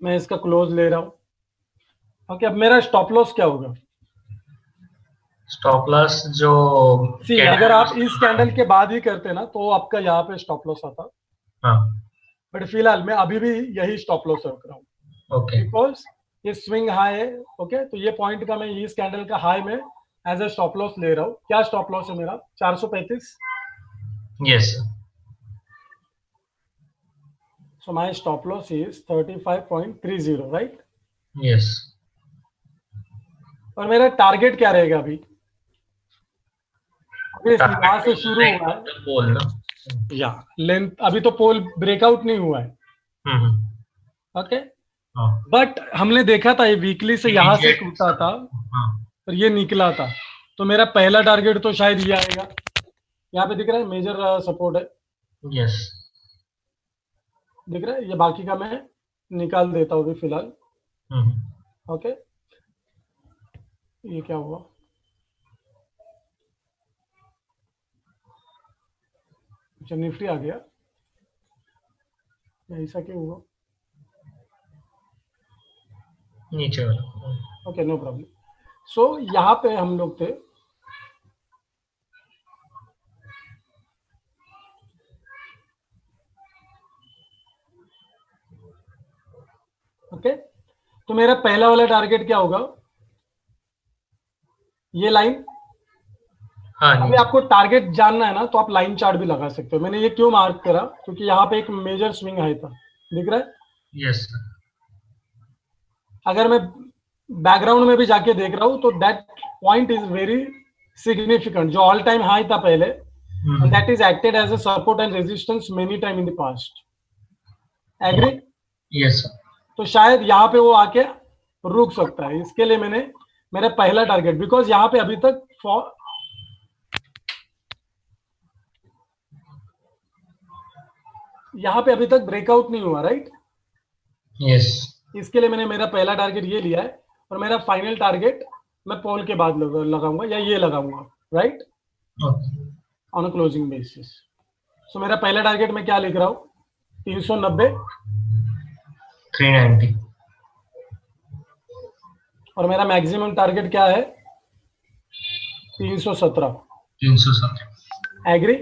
मैं इसका क्लोज ले रहा हूँ। ओके, अब मेरा स्टॉप लॉस क्या होगा? स्टॉप लॉस जो सी, अगर आप इस कैंडल के बाद ही करते ना तो आपका यहाँ पे स्टॉप लॉस आता, हाँ बट फिलहाल मैं अभी भी यही स्टॉप लॉस रख रहा हूँ ओके बिकॉज ये स्विंग हाई है। ओके, तो ये पॉइंट का मैं इस कैंडल का हाई में एज ए स्टॉप लॉस ले रहा हूँ। क्या स्टॉप लॉस है मेरा? 435। Yes so my stop loss is 35.30, right? Yes और मेरा टारगेट क्या रहेगा अभी? अभी यहाँ से शुरू हुआ है पोल ना। या लेंथ, अभी तो पोल ब्रेकआउट नहीं हुआ है। हम्म ओके, हाँ बट हमने देखा था ये वीकली से यहाँ से इमीडिएट टूटा था हाँ और ये निकला था। तो मेरा पहला टारगेट तो शायद ये आएगा। यहाँ पे दिख रहा है मेजर सपोर्ट है, यस दिख रहा है। ये बाकी का मैं निकाल देता हूँ अभी फिलहाल। ओके, ये क्या हुआ? अच्छा, निफ्टी आ गया, ऐसा क्यों हुआ? नीचे वाला ओके, नो प्रॉब्लम। सो यहाँ पे हम लोग थे। ओके, तो मेरा पहला वाला टारगेट क्या होगा? ये लाइन। हाँ अभी नीचे आपको टारगेट जानना है ना तो आप लाइन चार्ट भी लगा सकते हो। मैंने ये क्यों मार्क करा? क्योंकि यहाँ पे एक मेजर स्विंग हाई था, दिख रहा है। यस अगर मैं बैकग्राउंड में भी जाके देख रहा हूँ तो that point is very significant, जो ऑल टाइम हाई था पहले, and that is acted as a support and resistance many time in the past. Agree? Yes तो शायद यहाँ पे वो आके रुक सकता है। इसके लिए मैंने मेरा पहला टारगेट, बिकॉज यहाँ पे अभी तक ब्रेकआउट नहीं हुआ, राइट? यस इसके लिए मैंने मेरा पहला टारगेट ये लिया है और मेरा फाइनल टारगेट मैं पोल के बाद लगाऊंगा या ये लगाऊंगा, right, on a closing basis. So मेरा पहला टारगेट मैं क्या लिख रहा हूँ? 390। 390 और मेरा मैक्सिमम टारगेट क्या है? 317। 317 एग्री?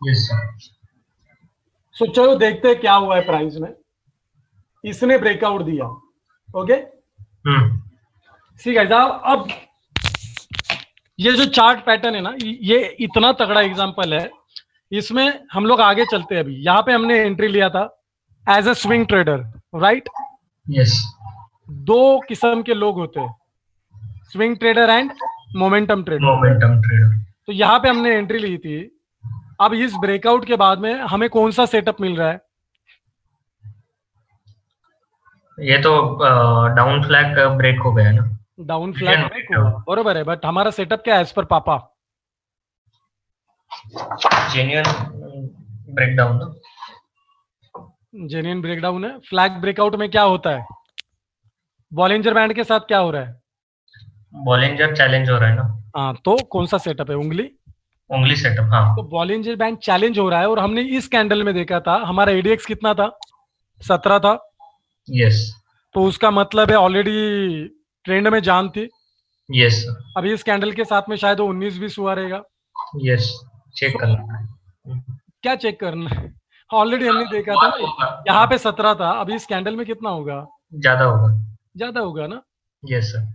यस सर सो चलो देखते हैं क्या हुआ है प्राइस में। इसने ब्रेकआउट दिया। ओके, ठीक है साहब। अब ये जो चार्ट पैटर्न है ना, ये इतना तगड़ा एग्जांपल है। इसमें हम लोग आगे चलते हैं। अभी यहाँ पे हमने एंट्री लिया था as a swing trader, right? Yes दो किस्म के लोग होते हैं, swing trader and momentum trader. Momentum trader तो यहाँ पे हमने एंट्री ली थी। अब इस ब्रेकआउट के बाद में हमें कौन सा सेटअप मिल रहा है? ये तो डाउन फ्लैग ब्रेक हो गया ना डाउन फ्लैग मीडियन ब्रेक हुआ, बरोबर है। बट हमारा सेटअप क्या है एज पर पापा? जेन्युइन ब्रेकडाउन ना जेन्युइन ब्रेकडाउन है। फ्लैग ब्रेकआउट में क्या होता है? बॉलिंजर बैंड के साथ क्या हो रहा है? बॉलिंजर चैलेंज हो रहा है ना हाँ, तो कौन सा सेटअप है? उंगली। उंगली सेटअप हाँ तो बॉलिंजर बैंड चैलेंज हो रहा है और हमने इस कैंडल में देखा था हमारा एडीएक्स कितना था? 17 था। यस तो उसका मतलब है ऑलरेडी ट्रेंड में जान थी। यस अभी इस कैंडल के साथ में शायद वो 19-20 हुआ रहेगा। यस चेक सो करना है क्या चेक करना है? ऑलरेडी हमने देखा था बहुत ना, होगा यहाँ हाँ, पे 17 था, अभी इस कैंडल में कितना होगा? ज्यादा होगा ज्यादा होगा ना। यस सर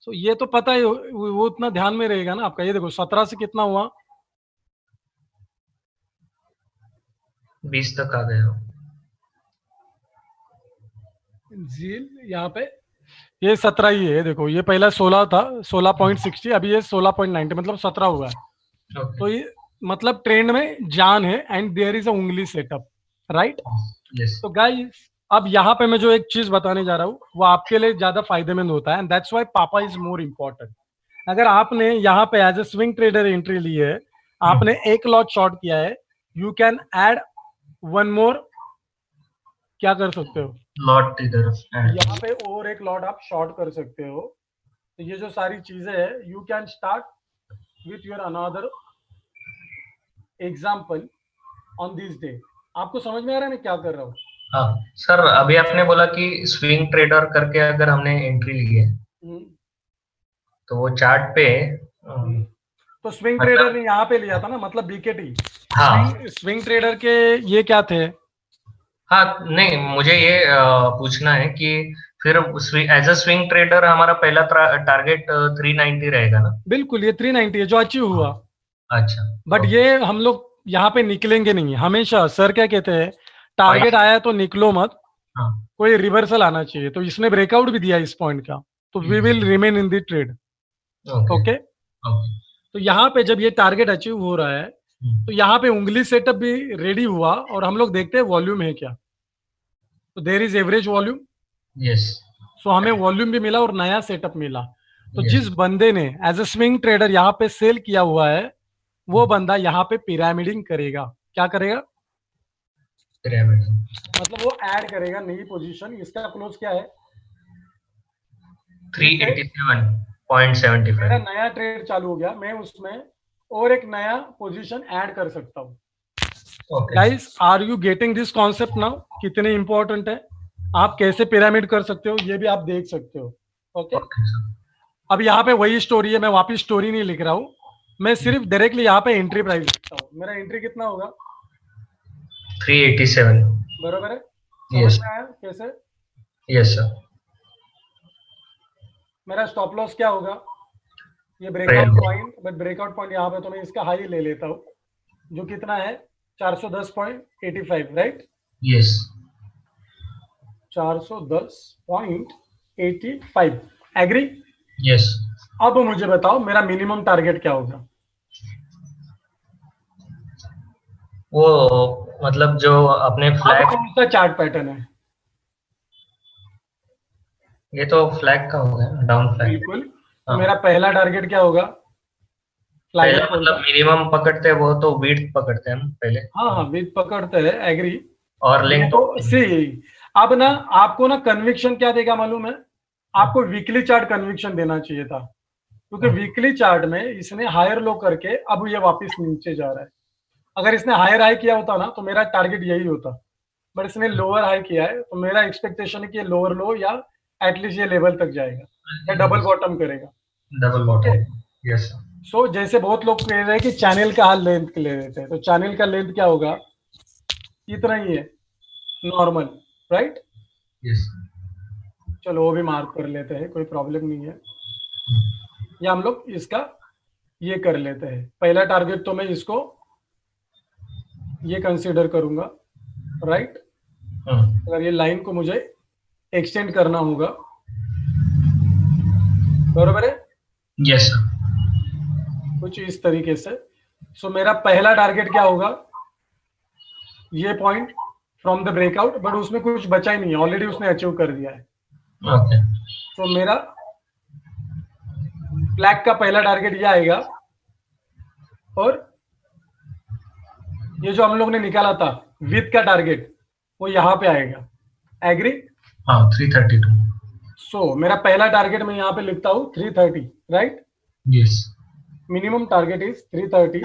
सो ये तो पता है, वो उतना ध्यान में रहेगा ना आपका। ये देखो 17 से कितना हुआ? 20 तक आ गए हो झील यहाँ पे ये 17 ही है। देखो ये पहला 16 था, 16.60, अभी ये 16.90, मतलब 17 हुआ है। ओके तो ये मतलब ट्रेंड में जान है एंड देयर इज अ उंगली सेटअप, राइट? यस तो गाइस, अब यहाँ पे मैं जो एक चीज बताने जा रहा हूँ वो आपके लिए ज्यादा फायदेमंद होता है and that's why papa is more important. अगर आपने यहाँ पे as a swing trader entry ली है, आपने एक लॉट शॉर्ट किया है, you can add one more. क्या कर सकते हो? लॉट इधर यहाँ पे और एक लॉट आप शॉर्ट कर सकते हो। तो ये जो सारी चीजें है, you can start with your another example on this day. आपको समझ में आ रहा है मैं क्या कर रहा हूँ? हाँ सर, अभी आपने बोला कि स्विंग ट्रेडर करके अगर हमने एंट्री ली है हम्म, तो वो चार्ट पे हम्म। तो स्विंग ट्रेडर मतलब, ने यहाँ पे लिया था ना, मतलब बीकेटी। हाँ स्विंग ट्रेडर के ये क्या थे? हाँ, नहीं मुझे ये पूछना है कि फिर एज अ स्विंग ट्रेडर हमारा पहला टारगेट 390 रहेगा ना? बिल्कुल, ये 390 है जो अचीव हुआ। अच्छा। But okay. ये हम लोग यहाँ पे निकलेंगे नहीं हमेशा। सर क्या कहते हैं, टारगेट फाइव। आया तो निकलो मत, हाँ। कोई रिवर्सल आना चाहिए। तो इसने ब्रेकआउट भी दिया इस पॉइंट का, तो we will remain in the trade. Okay. Okay. Okay. तो यहाँ पे जब ये टारगेट अचीव हो रहा है, तो यहाँ पे उंगली सेटअप भी रेडी हुआ, और हम लोग देखते हैं वॉल्यूम है क्या। तो there is average volume. Yes. So हमें वॉल्यूम भी मिला और नया सेटअप मिला। तो यस। जिस बंदे ने एज ए स्विंग ट्रेडर यहाँ पे सेल किया हुआ है, वो बंदा यहाँ पे पिरामिडिंग करेगा। क्या करेगा? पिरामिड। मतलब वो ऐड करेगा नई पोजीशन। इसका क्लोज क्या है? 387.75। मेरा नया ट्रेड चालू हो गया, मैं उसमें और एक नया पोजीशन ऐड कर सकता हूँ। Okay. Guys, are you getting this concept now? कितने इंपॉर्टेंट है, आप कैसे पिरामिड कर सकते हो ये भी आप देख सकते हो। ओके। Okay sir. अब यहाँ पे वही स्टोरी है, मैं वापिस स्टोरी नहीं लिख रहा हूँ, मैं सिर्फ डायरेक्टली यहाँ पे एंट्री प्राइस लिखता हूँ। मेरा एंट्री कितना होगा? 387। बरोबर है। समझ यस। में आया कैसे? Yes sir. मेरा स्टॉप लॉस क्या होगा? ये breakout trade. Point, but breakout point यहाँ पे तो मैं इसका हाई ले लेता हूँ, जो कितना है? 410.85, राइट? यस। 410.85, एग्री? यस। अब मुझे बताओ मेरा मिनिमम टारगेट क्या होगा? वो मतलब जो अपने अब फ्लैग, कौन सा चार्ट पैटर्न है? ये तो फ्लैग का हो गया, डाउन फ्लैग। बिल्कुल। तो हाँ। मेरा पहला टारगेट क्या होगा? फ्लैग पहला एंड कौन मतलब सा? मिनिमम पकड़ते हैं वो तो विड्थ पकड़ते हैं हम पहले। हाँ हाँ, विद पकड़ते हैं, एग्री। और ये लेंथ तो तो। सी। अब ना आपको ना कन्विक्शन क्या देगा मालूम है? आपको वीकली चार्ट कन्विक्शन देना चाहिए था, क्योंकि वीकली चार्ट में इसने हायर लो करके अब ये वापस नीचे जा रहा है। अगर इसने हायर हाई किया होता ना तो मेरा टारगेट यही होता, बट इसने लोअर हाई किया है, तो मेरा एक्सपेक्टेशन है कि ये लोअर लो या एटलीस्ट ये लेवल तक जाएगा या डबल बॉटम करेगा। Double okay. बॉटम। यस। सो जैसे बहुत लोग कह रहे हैं कि चैनल का हाल लेंथ ले लेते हैं, तो चैनल का लेंथ क्या होगा? इतना ही है, नॉर्मल, राइट? यस। चलो वो भी मार्क कर लेते हैं, कोई प्रॉब्लम नहीं है। या हम लोग इसका ये कर लेते हैं, पहला टारगेट तो मैं इसको ये कंसीडर करूंगा, राइट? अगर ये लाइन को मुझे एक्सटेंड करना होगा, बरोबर है, यस। कुछ इस तरीके से। सो मेरा पहला टारगेट क्या होगा? ये point from the breakout, but उसमें कुछ बचा ही नहीं है, ऑलरेडी उसने अचीव कर दिया है। ओके। सो मेरा ब्लैक का पहला टारगेट ये आएगा, और ये जो हम लोग ने निकाला था विथ का टारगेट, वो यहाँ पे आएगा, एग्री? हाँ 332। सो मेरा पहला टारगेट मैं यहाँ पे लिखता हूँ 330, right? Yes. Minimum target is 330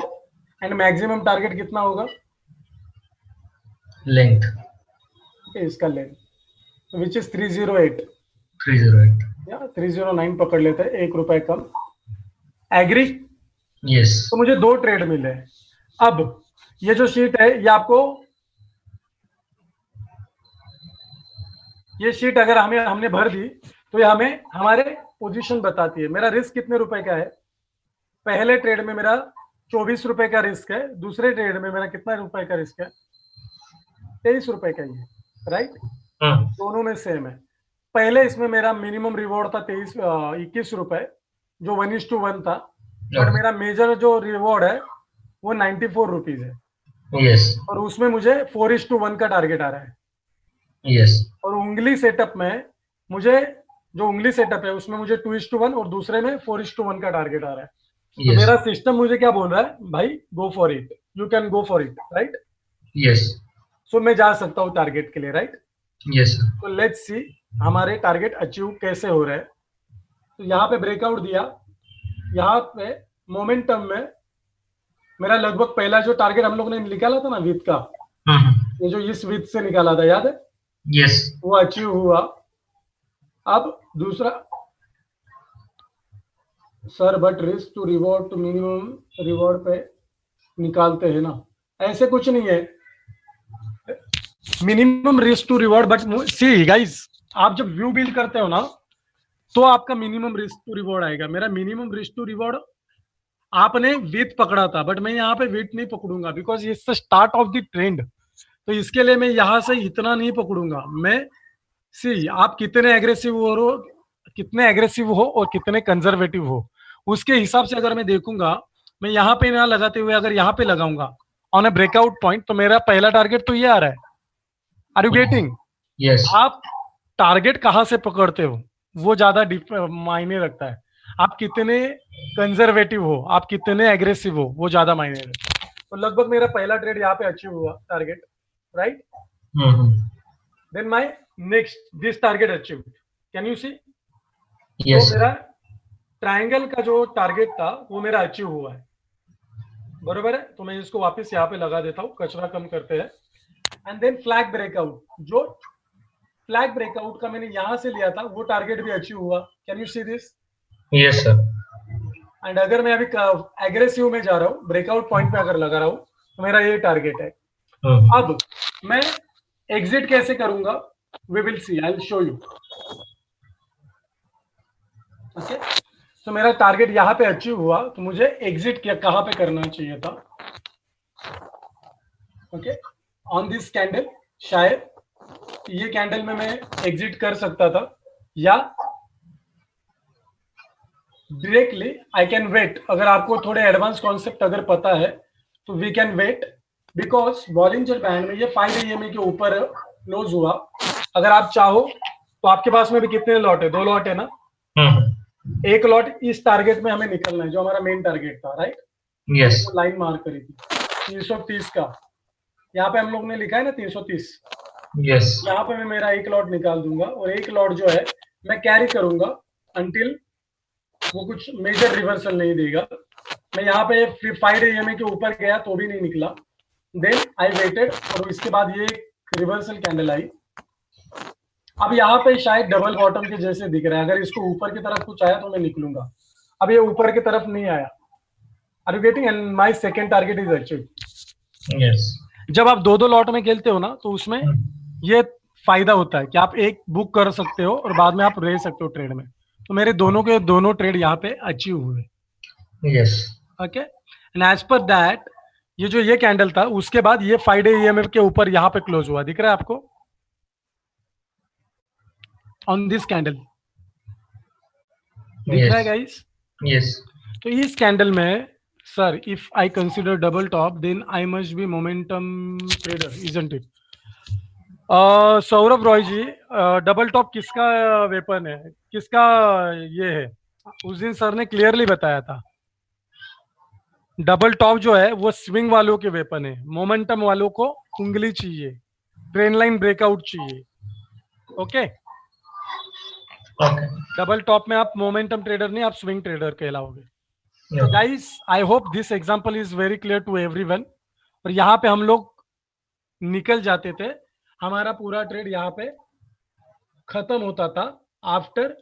and maximum target कितना होगा? लेंथ इसका लेंथ विच इज 308 308। या 309 पकड़ लेते हैं, 1 रुपए कम, एग्री? यस। तो मुझे 2 ट्रेड मिले। अब ये जो शीट है ये आपको, ये शीट अगर हमने भर दी तो ये हमें हमारे पोजीशन बताती है। मेरा रिस्क कितने रुपए का है? पहले ट्रेड में मेरा 24 रुपए का रिस्क है, दूसरे ट्रेड में मेरा कितना रुपए का रिस्क है? 23 रुपए का ही है, राइट? दोनों में सेम है। पहले इसमें मेरा मिनिमम रिवॉर्ड था 21 रुपए, जो 1:1 था, बट मेरा मेजर जो रिवॉर्ड है वो 94 रुपीज है। यस। और उसमें मुझे 4:1 का टारगेट आ रहा है। यस। और उंगली सेटअप में मुझे, जो उंगली सेटअप है उसमें मुझे 2:1 और दूसरे में 4:1 का टारगेट आ रहा है। तो मेरा सिस्टम मुझे क्या बोल रहा है? भाई go for it, you can go for it, right? Yes. So मैं जा सकता हूँ टारगेट के लिए, राइट? यस। तो लेट्स सी हमारे टारगेट अचीव कैसे हो रहे हैं। तो यहाँ पे ब्रेकआउट दिया, यहाँ पे मोमेंटम में मेरा लगभग पहला जो टारगेट हम लोग ने निकाला था ना विथ का, ये जो इस विथ से निकाला था, याद है? यस वो अचीव हुआ। अब दूसरा, sir but risk to reward to minimum reward पे निकालते हैं ना, ऐसे कुछ नहीं है। Minimum risk to reward, but see guys, आप जब व्यू बिल्ड करते हो ना तो आपका मिनिमम रिस्क टू रिवॉर्ड आएगा। मेरा मिनिमम रिस्क टू रिवॉर्ड आपने विथ पकड़ा था, बट मैं यहाँ पे विथ नहीं पकड़ूंगा because it's the start of the trend. तो इसके लिए मैं यहाँ से इतना नहीं पकड़ूंगा। मैं सी, आप कितने एग्रेसिव हो, कितने एग्रेसिव हो और कितने कंजर्वेटिव हो, उसके हिसाब से अगर मैं देखूंगा, मैं यहाँ पे ना लगाते हुए अगर यहाँ पे लगाऊंगा ऑन ए ब्रेकआउट पॉइंट, तो मेरा पहला टारगेट तो ये आ रहा है। Are you getting? यस आप टारगेट कहाँ से पकड़ते हो वो ज्यादा मायने रखता है। आप कितने कंजर्वेटिव हो, आप कितने एग्रेसिव हो, वो ज्यादा मायने रखता है। तो लगभग मेरा पहला ट्रेड यहाँ पे अचीव हुआ target, right? Then my next this target achieve, can you see? Yes तो मेरा ट्रायंगल का जो टारगेट था वो मेरा अचीव हुआ है, बरोबर है? तो मैं इसको वापस यहाँ पे लगा देता हूँ, कचरा कम करते हैं। एंड देन फ्लैग ब्रेकआउट, जो फ्लैग ब्रेकआउट का मैंने यहां से लिया था वो टारगेट भी अचीव हुआ। Can you see this? Yes sir and अगर मैं अभी एग्रेसिव में जा रहा हूँ, ब्रेकआउट पॉइंट पे अगर लगा रहा हूँ, तो मेरा ये टारगेट है। अब मैं एग्जिट कैसे करूंगा, we will see, I will show you. Okay, तो मेरा टारगेट यहाँ पे अचीव हुआ, तो मुझे एग्जिट कहाँ पे करना चाहिए था? Okay, on this candle. शायद ये कैंडल में मैं एग्जिट कर सकता था, या डायरेक्टली आई कैन वेट। अगर आपको थोड़े एडवांस कॉन्सेप्ट अगर पता है तो we can wait, because Bollinger band में ये 5 EMA के ऊपर क्लोज हुआ। अगर आप चाहो तो आपके पास में भी कितने लॉट है? 2 लॉट है ना? एक लॉट इस टारगेट में हमें निकलना है जो हमारा मेन टारगेट था, राइट? यस लाइन मार्क करी थी 330 का, यहाँ पे हम लोग ने लिखा है ना 330। यस यहाँ पे मैं मेरा एक लॉट निकाल दूंगा, और एक लॉट जो है मैं कैरी करूंगा अंटिल वो कुछ मेजर रिवर्सल नहीं देगा। मैं यहाँ पे 5 EMA के ऊपर गया तो भी नहीं निकला। देन आई वेटेड, और इसके बाद ये रिवर्सल कैंडल आई। अब यहाँ पे शायद डबल बॉटम के जैसे दिख रहा है, अगर इसको ऊपर की तरफ कुछ आया तो मैं निकलूंगा। अब ये ऊपर की तरफ नहीं आया। Are you getting? And my second target is achieved. Yes जब आप दो लोट में खेलते हो ना, तो उसमें ये फायदा होता है कि आप एक बुक कर सकते हो और बाद में आप रह सकते हो ट्रेड में। तो मेरे दोनों के दोनों ट्रेड यहाँ पे अचीव हुए। Yes okay, and as per that ये कैंडल था, उसके बाद ये 5 EMA के ऊपर यहाँ पे क्लोज हुआ, दिख रहा है आपको? ऑन दिस कैंडल दिख रहा है गाइस? यस तो इस कैंडल में sir, if I consider double top then I must be momentum trader, isn't it? Saurabh Roy ji, double top किसका वेपन है, किसका ये है? उस दिन सर ने क्लियरली बताया था, डबल टॉप जो है वो स्विंग वालों के वेपन है, मोमेंटम वालों को उंगली चाहिए, ट्रेन लाइन ब्रेकआउट चाहिए। ओके, डबल टॉप में आप मोमेंटम ट्रेडर नहीं, आप स्विंग ट्रेडर कहलाओगे। तो guys, I hope this example is very clear to everyone. और यहाँ पे हम लोग निकल जाते थे, हमारा पूरा ट्रेड यहाँ पे खत्म होता था after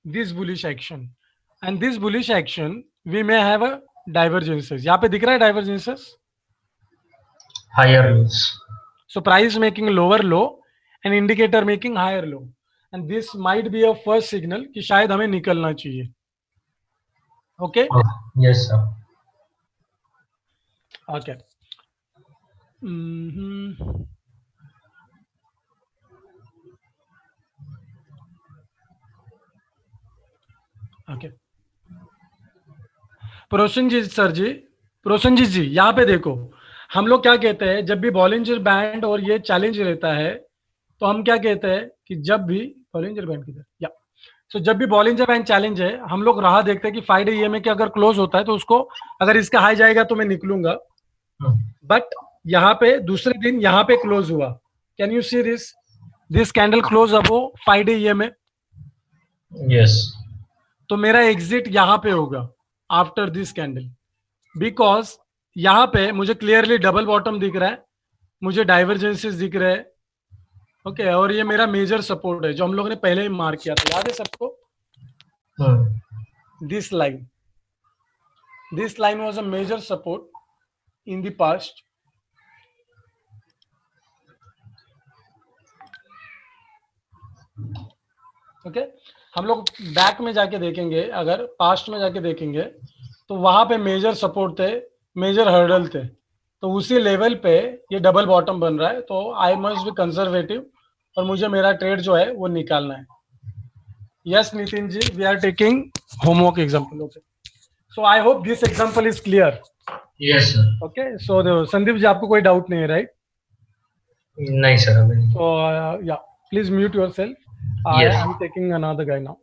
this bullish action. And this bullish action we may have a divergences. यहाँ पे दिख रहा है divergences, higher lows. So price making lower low and indicator making higher low, and this might be a first signal कि शायद हमें निकलना चाहिए। Okay, yes sir. Okay, okay, Prosenjit sir ji, Prosenjit ji, यहाँ पे देखो, हम लोग क्या कहते हैं जब भी बॉलिंजर बैंड और ये चैलेंज रहता है, तो हम क्या कहते हैं कि जब भी बॉलिंजर बैंड किधर, या सो जब भी बॉलिंजर बैंड चैलेंज है, हम लोग राह देखते हैं कि 5 EMA के अगर क्लोज होता है तो उसको, अगर इसका हाई जाएगा तो मैं निकलूंगा। बट यहाँ पे दूसरे दिन यहाँ पे क्लोज हुआ, can you see this? This candle close above 5 EMA। Yes, तो मेरा एग्जिट यहाँ पे होगा आफ्टर दिस कैंडल, बिकॉज यहाँ पे मुझे क्लियरली डबल बॉटम दिख रहा है, मुझे डाइवर्जेंसेस दिख रहे हैं। ओके और ये मेरा मेजर सपोर्ट है जो हम लोगों ने पहले ही मार्क किया था, याद है सबको? This line was a major support in the past. Okay हम लोग बैक में जाके देखेंगे, अगर पास्ट में जाके देखेंगे तो वहां पे मेजर सपोर्ट थे, मेजर हर्डल थे, तो उसी लेवल पे ये डबल बॉटम बन रहा है. तो आई मस्ट बी कंजर्वेटिव और मुझे मेरा ट्रेड जो है वो निकालना है. Yes Nitin ji, we are taking homework example. Okay so I hope this example is clear. Yes sir. Okay so Sandeep ji आपको कोई डाउट नहीं है, राइट? नहीं सर अभी. So yeah, please mute yourself. Yes. I am taking another guy now.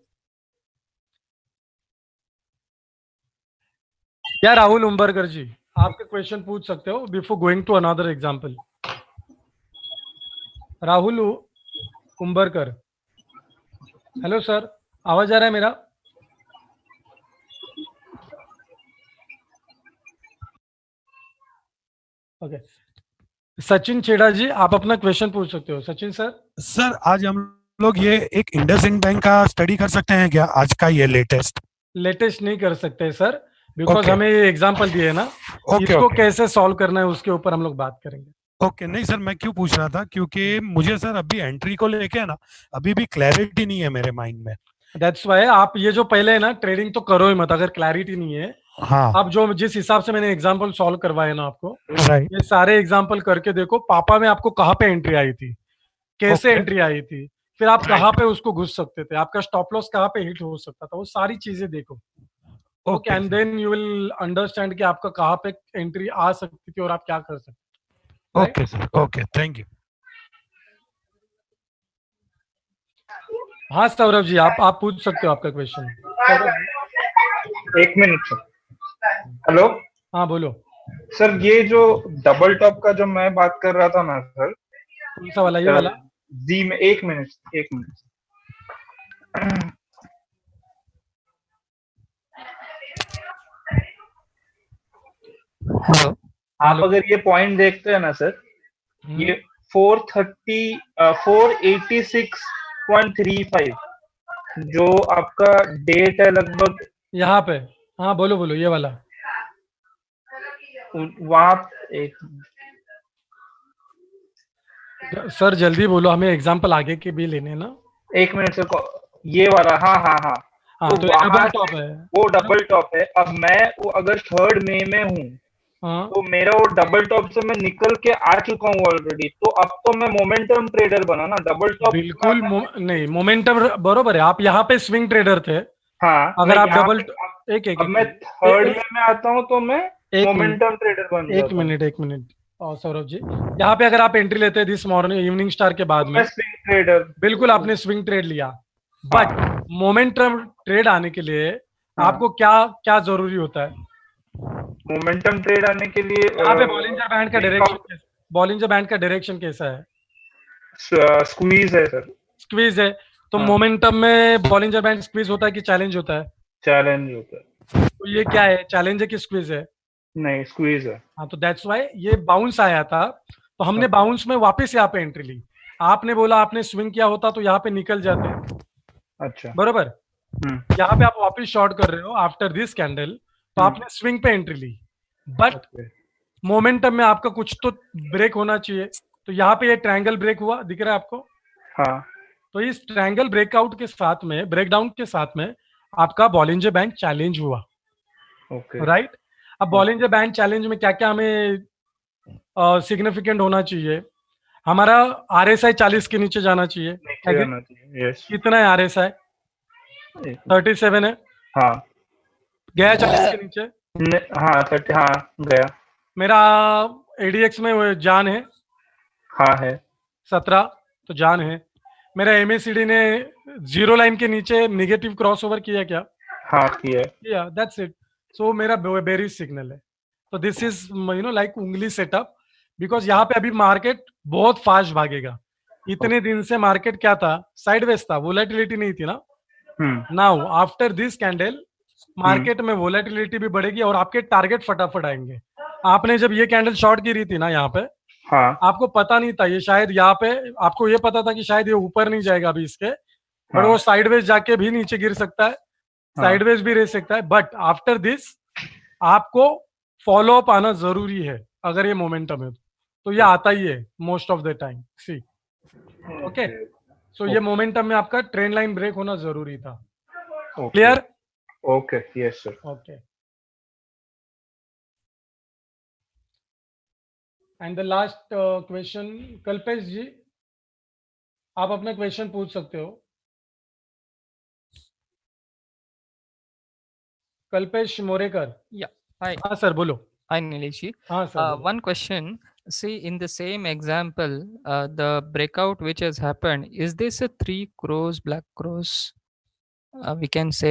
क्या राहुल उम्बरकर जी, आपके question पूछ सकते हो before going to another example. Rahul Umbarkar, hello sir, आवाज आ रहा है मेरा? ओके सचिन छेड़ा जी, आप अपना क्वेश्चन पूछ सकते हो. सचिन सर. सर आज हम लोग ये एक इंडसइंड बैंक का स्टडी कर सकते हैं क्या, आज का ये लेटेस्ट नहीं कर सकते सर, बिकॉज Okay. हमें ये एग्जांपल दिए है ना. इसको कैसे सॉल्व करना है उसके ऊपर हम लोग बात करेंगे. ओके नहीं सर, मैं क्यों पूछ रहा था, क्योंकि मुझे सर अभी एंट्री को लेके है ना, अभी भी क्लैरिटी नहीं है मेरे माइंड में. दैट्स वाई आप ये जो पहले है ना, ट्रेडिंग तो करो ही मत अगर क्लैरिटी नहीं है. हाँ आप जो जिस हिसाब से मैंने एग्जांपल सॉल्व करवाए ना आपको, राइट. ये सारे एग्जांपल करके देखो. पापा में आपको कहाँ पे एंट्री आई थी, कैसे Okay. एंट्री आई थी, फिर आप कहाँ पे उसको घुस सकते थे, आपका स्टॉप लॉस कहाँ पे हिट हो सकता था, वो सारी चीजें देखो. Okay and then you will understand कि आपका कहाँ पे एंट्री आ सकती थी और आप क्या कर सकते. Okay sir, okay thank you. हाँ सौरभ जी, आप पूछ सकते हो आपका क्वेश्चन. एक मिनट सर. हेलो. हाँ बोलो सर ये जो डबल टॉप का जो मैं बात कर रहा था ना सर, कौन सा वाला, ये वाला? जी में एक मिनट. आप अगर ये पॉइंट देखते हैं ना सर, ये 486.35 जो आपका डेट है लगभग यहाँ पे. हाँ बोलो ये वाला. वहां एक सर जल्दी बोलो, हमें एग्जांपल आगे के भी लेने ना. एक मिनट सर, ये वाला. हाँ तो डबल टॉप है. वो डबल टॉप है. अब मैं वो अगर 3rd मई में हूँ, तो मेरा वो डबल टॉप से मैं निकल के आ चुका हूँ ऑलरेडी, तो अब तो मैं मोमेंटम ट्रेडर बना ना. डबल टॉप बिल्कुल नहीं, मोमेंटम बरोबर है. आप यहाँ पे स्विंग ट्रेडर थे. हाँ, अगर आप डबल एक अब मैं 3rd मई में आता हूँ तो मैं मोमेंटम ट्रेडर बन जाता हूँ. एक मिनट और सौरभ जी, यहाँ पे अगर आप एंट्री लेते हैं दिस मॉर्निंग इवनिंग स्टार के बाद में, स्विंग ट्रेडर, बिल्कुल आपने स्विंग ट्रेड लिया. बट मोमेंटम ट्रेड आने के लिए आपको क्या जरूरी होता है? मोमेंटम ट्रेड आने के लिए यहाँ पे बॉलिंजर बैंड का डायरेक्शन कैसा है? स्क्वीज है सर. स्क्वीज है. तो मोमेंटम में बॉलिंजर बैंड स्क्वीज होता है कि चैलेंज होता है? चैलेंज होता है. तो ये क्या है, चैलेंज है कि स्क्वीज है? नहीं, स्क्वीज है. हाँ तो दैट्स वाई ये बाउंस आया था, तो हमने बाउंस में वापस यहाँ पे एंट्री ली. आपने बोला आपने स्विंग किया होता तो यहाँ पे निकल जाते हैं. अच्छा बरोबर. यहाँ पे आप वापस शॉर्ट कर रहे हो आफ्टर दिस कैंडल, तो आपने स्विंग पे एंट्री ली. बट मोमेंटम में आपका कुछ तो ब्रेक होना चाहिए. तो यहाँ पे ये ट्रायंगल ब्रेक हुआ, दिख रहा है आपको? हाँ. तो इस ट्रायंगल ब्रेकआउट के साथ में, ब्रेकडाउन के साथ में आपका बॉलिंजर बैंड चैलेंज हुआ. राइट. अब बॉलिंजर बैंड चैलेंज में क्या क्या हमें सिग्निफिकेंट होना चाहिए? हमारा RSI 40 के नीचे जाना चाहिए. कितना है RSI? 37 है. हाँ. गया 40 के नीचे? हाँ 30. हाँ गया. मेरा ADX में जान है. हाँ है. 17 तो जान है. मेरा MACD ने 0 लाइन के नीचे निगेटिव क्रॉसओवर किया क्या? हाँ किया. That's it. सो मेरा बेरिश सिग्नल है. तो दिस इज लाइक उंगली सेटअप, बिकॉज यहाँ पे अभी मार्केट बहुत फास्ट भागेगा. इतने दिन से मार्केट क्या था, साइडवेज था, वोलेटिलिटी नहीं थी ना. Now after this candle market में वोलेटिलिटी भी बढ़ेगी और आपके टारगेट फटाफट आएंगे. आपने जब ये कैंडल शॉर्ट गिरी थी ना यहाँ पे, हाँ आपको पता नहीं था ये शायद यहाँ पे, आपको ये पता था कि शायद ये ऊपर नहीं जाएगा अभी इसके, बट वो साइडवेज जाके भी नीचे गिर सकता है, साइडवेज भी रह सकता है, बट आफ्टर दिस आपको फॉलो अप आना जरूरी है अगर ये मोमेंटम है तो ये आता ही है most of the time. See okay, so ये मोमेंटम में आपका ट्रेंड लाइन ब्रेक होना जरूरी था। Clear? Okay, yes sir. Okay, and the last question, Kalpesh ji आप अपना क्वेश्चन पूछ सकते हो। कल्पेश मोरेकर। Yeah. Hi. हाँ सर बोलो। Hi, Nilesh. हाँ sir. One question. See, in the same example, the breakout which has happened, is this a 3 crows, black crows? We can say.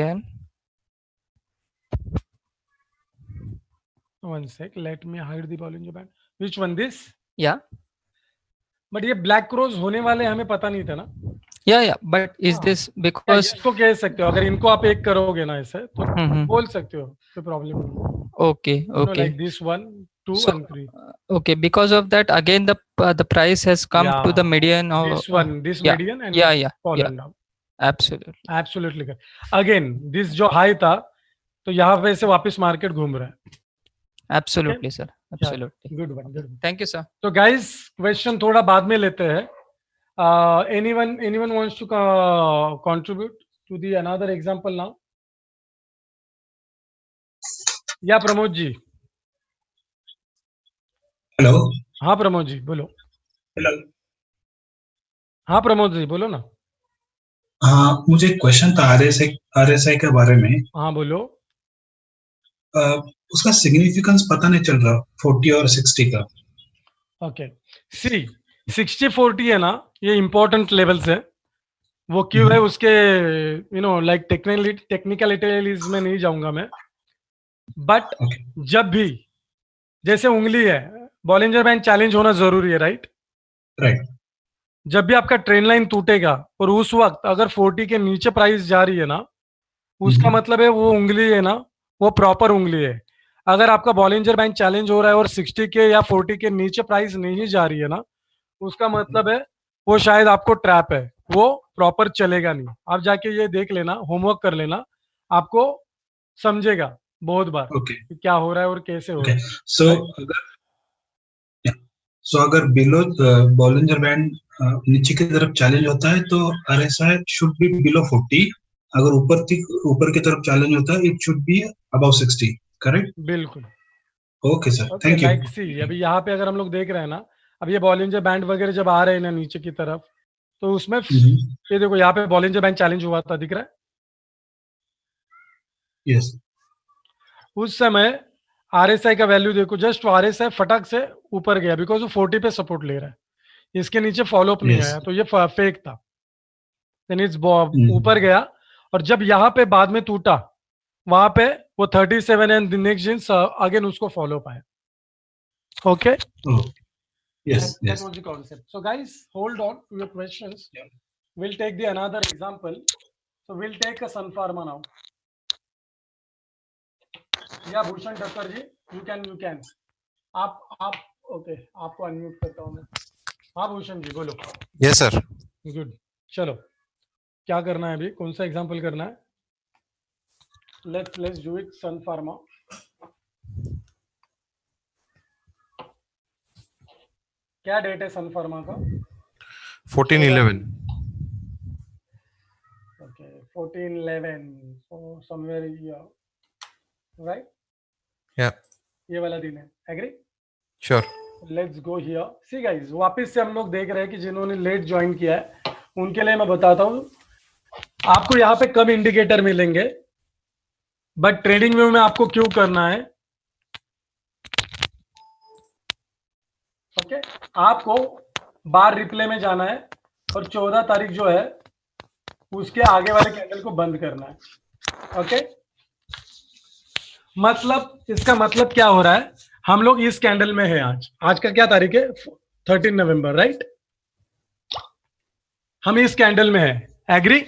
One sec, let me hide the Bollinger Band. Which one, this? Yeah. But ये black crows होने वाले हमें पता नहीं था ना। Yeah. But is this because? इसको कह सकते हो, अगर इनको आप एक करोगे ना ऐसे तो बोल सकते हो, कोई प्रॉब्लम नहीं। Okay. Like this 1, 2 and 3. Okay, because of that, again the price has come to the median of this one, this median and fallen down. Absolutely. Again, this जो हाई था तो यहाँ पे से वापस मार्केट घूम रहा है। Absolutely, sir. Absolutely. Good one. Thank you, sir. So guys, question थोड़ा बाद में लेते हैं। Anyone wants to contribute to the another example now? या प्रमोद जी? हेलो। हाँ प्रमोद जी बोलो। हेलो। हाँ प्रमोद जी बोलो ना। हाँ, मुझे क्वेश्चन था आरएसआई के बारे में। हाँ बोलो। उसका सिग्निफिकेंस पता नहीं चल रहा 40 और 60 का। ओके, सी 60-40 है ना, ये इंपॉर्टेंट लेवल्स है। वो क्यों है उसके लाइक टेक्निकलिटीज में नहीं जाऊंगा मैं, बट जब भी जैसे उंगली है, बॉलिंजर बैंड चैलेंज होना जरूरी है, राइट? जब भी आपका ट्रेंड लाइन टूटेगा और उस वक्त अगर 40 के नीचे प्राइस जा रही है ना, उसका मतलब है वो उंगली है ना, वो प्रॉपर उंगली है। अगर आपका बॉलिंजर बैंड चैलेंज हो रहा है और 60 के या 40 के नीचे प्राइस नहीं जा रही है ना, उसका मतलब है वो शायद आपको ट्रैप है, वो प्रॉपर चलेगा नहीं। आप जाके ये देख लेना, होमवर्क कर लेना, आपको समझेगा बहुत बार कि क्या हो रहा है और कैसे हो रहा है। सो अगर बिलो बॉलिंजर बैंड नीचे की तरफ चैलेंज होता है तो आरएसआई शुड बी बिलो 40। अगर ऊपर की तरफ चैलेंज होता है it should be above 60, correct? बिल्कुल। Okay sir, thank you. Like see अभी यहाँ पे अगर हम लोग देख रहे हैं ना, अब ये बॉलिंजर बैंड वगैरह जब आ रहे हैं ना नीचे की तरफ, तो उसमें ये देखो यहाँ पे बॉलिंजर बैंड चैलेंज हुआ था, दिख रहा है? यस। उस समय आरएसआई का वैल्यू देखो, जस्ट आरएसआई फटक से ऊपर गया बिकॉज वो 40 पे सपोर्ट ले रहा है, इसके नीचे फॉलो अप नहीं आया, तो ये फेक था। ऊपर गया और जब यहाँ पे बाद में टूटा, वहां पे वो 37 एंड नेक्स्ट जिन्स अगेन उसको फॉलो अप आया। Okay, yes, that was the concept. So guys, hold on to your questions. We'll take the another example. So we'll take a Sun Pharma now. Yeah, Bhushan Thakkar ji, you can. आप okay, आपको unmute करता हूँ मैं। हाँ भूषण जी बोलो। Yes sir. Good, चलो क्या करना है अभी, कौन सा एग्जाम्पल करना है? Let's do it. Sun Pharma. क्या डेट है सन फार्मा का? 14/11. Okay, 14/11. So somewhere here, right? Yeah. ये वाला दिन है, agree? Sure. Let's go here. See guys, वापस से हम लोग देख रहे हैं कि जिन्होंने लेट ज्वाइन किया है उनके लिए मैं बताता हूँ, आपको यहाँ पे कम इंडिकेटर मिलेंगे, बट ट्रेडिंग व्यू में आपको क्यों करना है? ओके, आपको बार रिप्ले में जाना है और 14 तारीख जो है उसके आगे वाले कैंडल को बंद करना है। ओके, मतलब इसका मतलब क्या हो रहा है, हम लोग इस कैंडल में है आज का क्या तारीख है? 13 नवंबर, राइट? हम इस कैंडल में है, agree?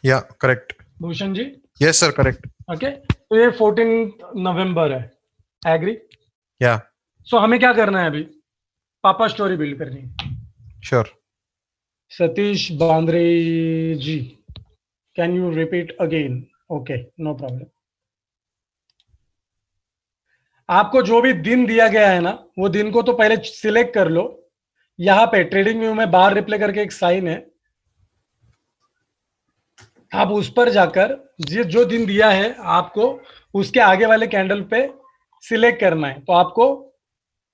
Yeah, correct. Bhushan ji? Yes sir, correct. Okay, तो ये 14 नवंबर है, एग्री? Yeah. सो हमें क्या करना है अभी, पापा स्टोरी बिल्ड करनी है। Sure. Satish Bandre ji, can you repeat again? Okay, no problem. आपको जो भी दिन दिया गया है ना, वो दिन को तो पहले सिलेक्ट कर लो। यहाँ पे ट्रेडिंग व्यू में बार रिप्ले करके एक साइन है, आप उस पर जाकर जो दिन दिया है आपको उसके आगे वाले कैंडल पे सिलेक्ट करना है, तो आपको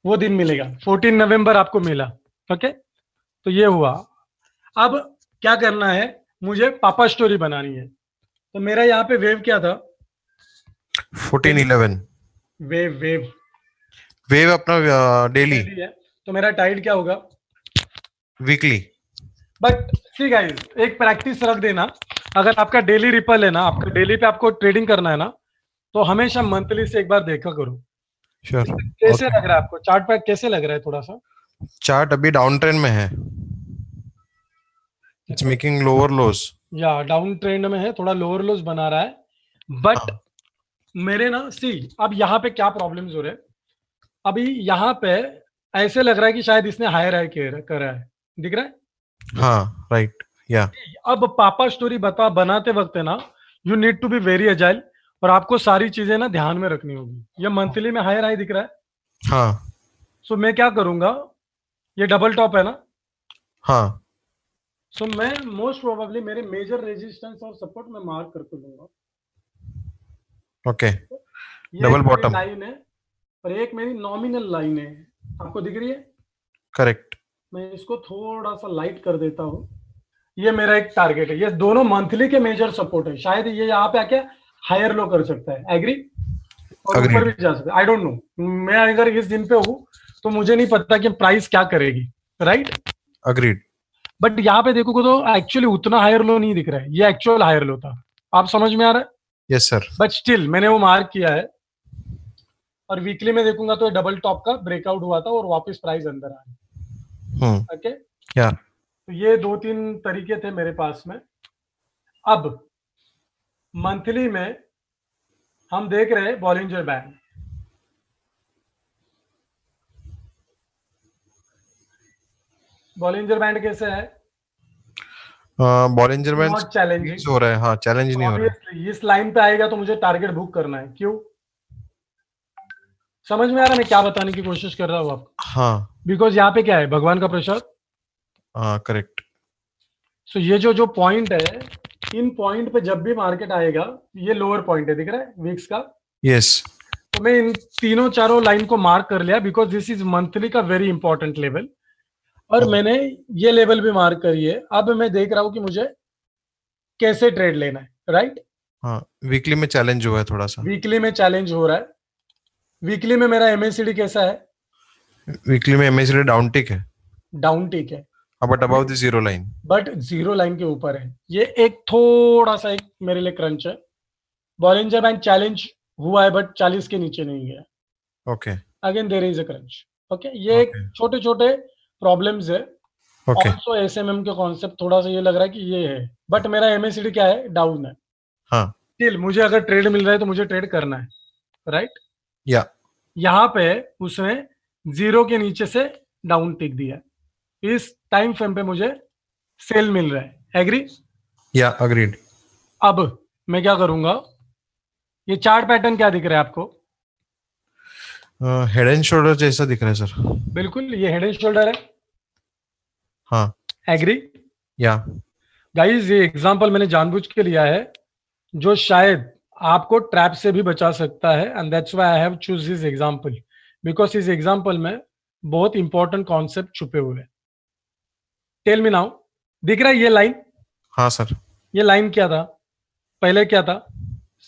वो दिन मिलेगा। 14 नवंबर आपको मिला। ओके, तो ये हुआ। अब क्या करना है, मुझे पापा स्टोरी बनानी है। तो मेरा यहाँ पे वेव क्या था? 14-11. वेव अपना डेली है, तो मेरा टाइड क्या होगा? वीकली. बट सी गाइस, एक प्रैक्टिस रख देना, अगर आपका डेली रिपल है ना, आपका डेली पे आपको ट्रेडिंग करना है ना, तो हमेशा मंथली से एक बार देखा करो। श्योर. कैसे लग रहा है आपको चार्ट पे, कैसे लग रहा है? थोड़ा सा चार्ट अभी डाउन ट्रेंड में है. इट्स मेकिंग लोअर लोज. या डाउन ट्रेंड में है, थोड़ा लोअर लोज बना रहा है। बट मेरे ना सी, अब यहाँ पे क्या प्रॉब्लम्स हो रहे हैं, अभी यहाँ पे ऐसे लग रहा है कि शायद इसने हायर हाई करा है, दिख रहा है? हाँ, राइट. या अब पापा स्टोरी बनाते वक्त है ना, you need to be very agile, और आपको सारी चीजें ना ध्यान में रखनी होगी। ये मंथली में हायर हाई दिख रहा है। हाँ. सो मैं क्या करूंगा, ये डबल टॉप है ना, हाँ. सो मैं मोस्ट प्रोबेबली मेरे मेजर रेजिस्टेंस और सपोर्ट में मार्क करके लूंगा। ओके. ये डबल एक बॉटम लाइन है और एक मेरी नॉमिनल लाइन है, आपको दिख रही है? करेक्ट. मैं इसको थोड़ा सा लाइट कर देता हूँ। ये मेरा एक टारगेट है, ये दोनों मंथली के मेजर सपोर्ट है। शायद ये यहाँ पे आके हायर लो कर सकता है, एग्री, और ऊपर भी जा सकता है। आई डोंट नो, मैं अगर इस दिन पे हूँ तो मुझे नहीं पता कि प्राइस क्या करेगी, राइट? अग्रीड. बट यहाँ पे देखोगे तो एक्चुअली उतना हायर लो नहीं दिख रहा है, ये एक्चुअल हायर लो था। आप समझ में आ रहा है? Yes sir. बट स्टिल मैंने वो मार्क किया है, और वीकली में देखूंगा तो डबल टॉप का ब्रेकआउट हुआ था और वापस प्राइस अंदर आया। ओके, या तो ये 2-3 तरीके थे मेरे पास में। अब मंथली में हम देख रहे हैं बॉलिंजर बैंड। बॉलिंजर बैंड कैसे है? बॉलिंजर बैंड नॉट चैलेंजिंग हो रहा है. हाँ, चैलेंज नहीं हो रहा है. इस लाइन पे आएगा तो मुझे टारगेट बुक करना है। क्यों? समझ में आ रहा है मैं क्या बताने की कोशिश कर रहा हूँ आपको? हाँ. बिकॉज यहाँ पे क्या है, भगवान का प्रसाद। हाँ, करेक्ट. सो ये जो पॉइंट है, इन पॉइंट पे जब भी मार्केट आएगा, ये लोअर पॉइंट है, दिख रहा है वीक्स का? यस. तो मैं इन तीनों चारों लाइन को मार्क कर लिया, बिकॉज दिस इज मंथली का वेरी इंपॉर्टेंट लेवल, और मैंने ये लेवल भी मार्क करी है। अब मैं देख रहा हूँ कि मुझे कैसे ट्रेड लेना है, राइट? हाँ, वीकली में चैलेंज हुआ है थोड़ा सा. वीकली में चैलेंज हो रहा है। वीकली में मेरा एमएसीडी कैसा है? वीकली में एमएसीडी डाउन टिक है. डाउन टिक है, but about the zero line. But zero line के ऊपर है। ये एक थोड़ा सा एक मेरे लिए क्रंच है। बॉलिंजर बैंड चैलेंज हुआ है बट 40 के नीचे नहीं गया। Okay. Again there is a crunch. Okay, ये छोटे छोटे प्रॉब्लम्स है। ओके. ऑल्सो एसएमएम के कॉन्सेप्ट थोड़ा सा ये लग रहा है कि ये है, बट मेरा एमएसीडी क्या है? डाउन है। हाँ. स्टिल मुझे अगर ट्रेड मिल रहा है तो मुझे ट्रेड करना है, राइट? या यहाँ पे उसने जीरो के नीचे से डाउन टिक दिया, इस टाइम फ्रेम पे मुझे सेल मिल रहा है, एग्री? या अग्रीड. अब मैं क्या करूंगा, ये चार्ट पैटर्न क्या दिख रहा है आपको? हेड एंड शोल्डर जैसा दिख रहा है सर. बिल्कुल, ये हेड एंड शोल्डर है। हाँ. एग्री? या गाइस, ये एग्जांपल मैंने जानबूझ के लिया है जो शायद आपको ट्रैप से भी बचा सकता है, and that's why I have choose this example, because इस एग्जांपल में बहुत इंपॉर्टेंट कॉन्सेप्ट छुपे हुए हैं। टेल मी नाउ, दिख रहा है ये लाइन? हाँ सर. ये लाइन क्या था? पहले क्या था?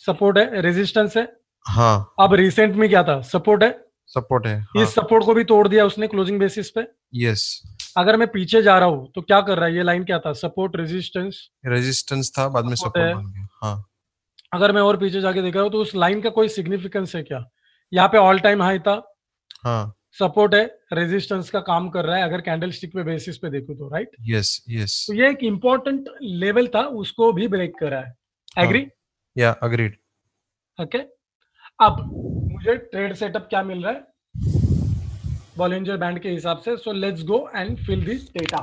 सपोर्ट है, रेजिस्टेंस है। हाँ. अब रिसेंट में क्या था? सपोर्ट है। सपोर्ट है. हाँ. इस सपोर्ट को भी तोड़ दिया उसने क्लोजिंग बेसिस पे। यस. अगर मैं पीछे जा रहा हूं तो क्या कर रहा है? ये लाइन क्या था? सपोर्ट, रेजिस्टेंस था, बाद में सपोर्ट बन गया. हाँ. अगर मैं और पीछे जाके देख रहा हूँ तो उस लाइन का कोई सिग्निफिकेंस है क्या? यहाँ पे ऑल टाइम हाई था। हाँ. सपोर्ट है, रेजिस्टेंस का काम कर रहा है अगर कैंडल स्टिक पे बेसिस पे देखो तो, राइट? यस. यस. तो ये एक इंपॉर्टेंट लेवल था, उसको भी ब्रेक करा है। एग्री? या अग्रीड. ओके, अब मुझे ट्रेड सेटअप क्या मिल रहा है? बॉलिंजर बैंड के हिसाब से। So let's go and fill this data.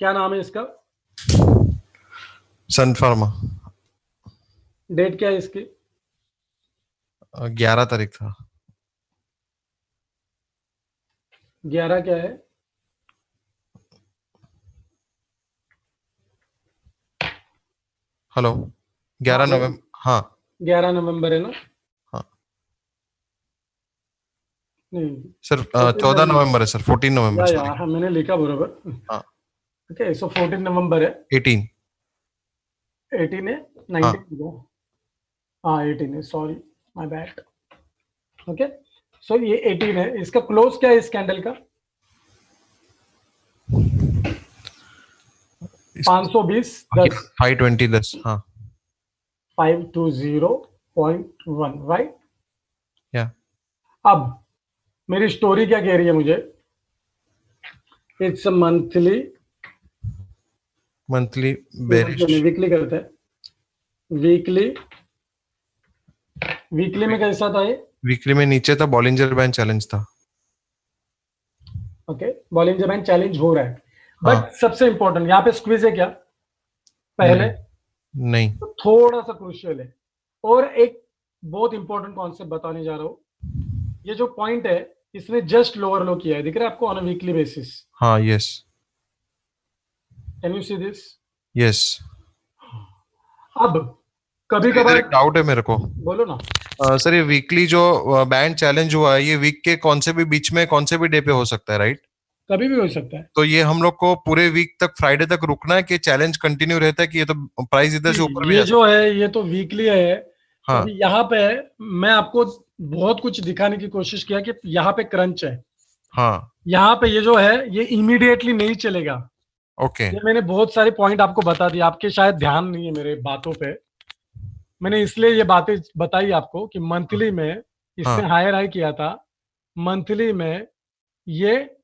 क्या नाम है इसका? सन फार्मा। डेट क्या है इसकी? 11 तारीख था। 11 क्या है? हेलो 11 नवंबर। हाँ 11 नवंबर है ना? हाँ नहीं सर 14 नवंबर है सर। 14 नवंबर या हाँ, मैंने लिखा बरोबर। हाँ ओके सो 14 नवंबर है। 18 है 19 हाँ 18 है, sorry my bad. Okay so ये 18 है। इसका क्लोज क्या है इस कैंडल का? 520 10 520 10 हाँ 520.1 राइट। या अब मेरी स्टोरी क्या कह रही है मुझे? It's monthly bearish. वीकली करते हैं। वीकली में कैसा था ये? वीकली में नीचे था, बॉलिंजर बैंड चैलेंज था। ओके बॉलिंजर बैंड चैलेंज हो रहा है, बट हाँ। सबसे इंपॉर्टेंट यहाँ पे स्क्वीज है क्या पहले? नहीं तो थोड़ा सा क्रूशियल है। और एक बहुत इंपॉर्टेंट कॉन्सेप्ट बताने जा रहा हूँ। ये जो पॉइंट है इसने जस्ट लोअर लो किया है, दिख रहा है आपको, ऑन अ वीकली बेसिस। हाँ yes can you see this? Yes. अब कभी इधर कभार एक डाउट है मेरे को। बोलो ना। सर ये वीकली जो बैंड चैलेंज हुआ है, ये वीक के कौन से भी बीच में कौन से भी डे पे हो सकता है, राइट? कभी भी हो सकता है। तो ये हम लोग को पूरे वीक तक, फ्राइडे तक रुकना है कि चैलेंज कंटिन्यू रहता है, कि ये तो प्राइस इधर से ऊपर भी ये जा जो है ये तो वीकली है। हाँ। अभी यहाँ पे मैं आपको बहुत कुछ दिखाने की कोशिश किया कि यहाँ पे क्रंच है। हाँ यहाँ पे ये जो है ये इमीडिएटली नहीं चलेगा। ओके ये मैंने बहुत सारे पॉइंट आपको बता दिए, आपके शायद ध्यान नहीं है मेरे बातों पे। मैंने इसलिए ये बातें बताई आपको कि मंथली में इसने हाँ। हायर हाई किया था। मंथली में ये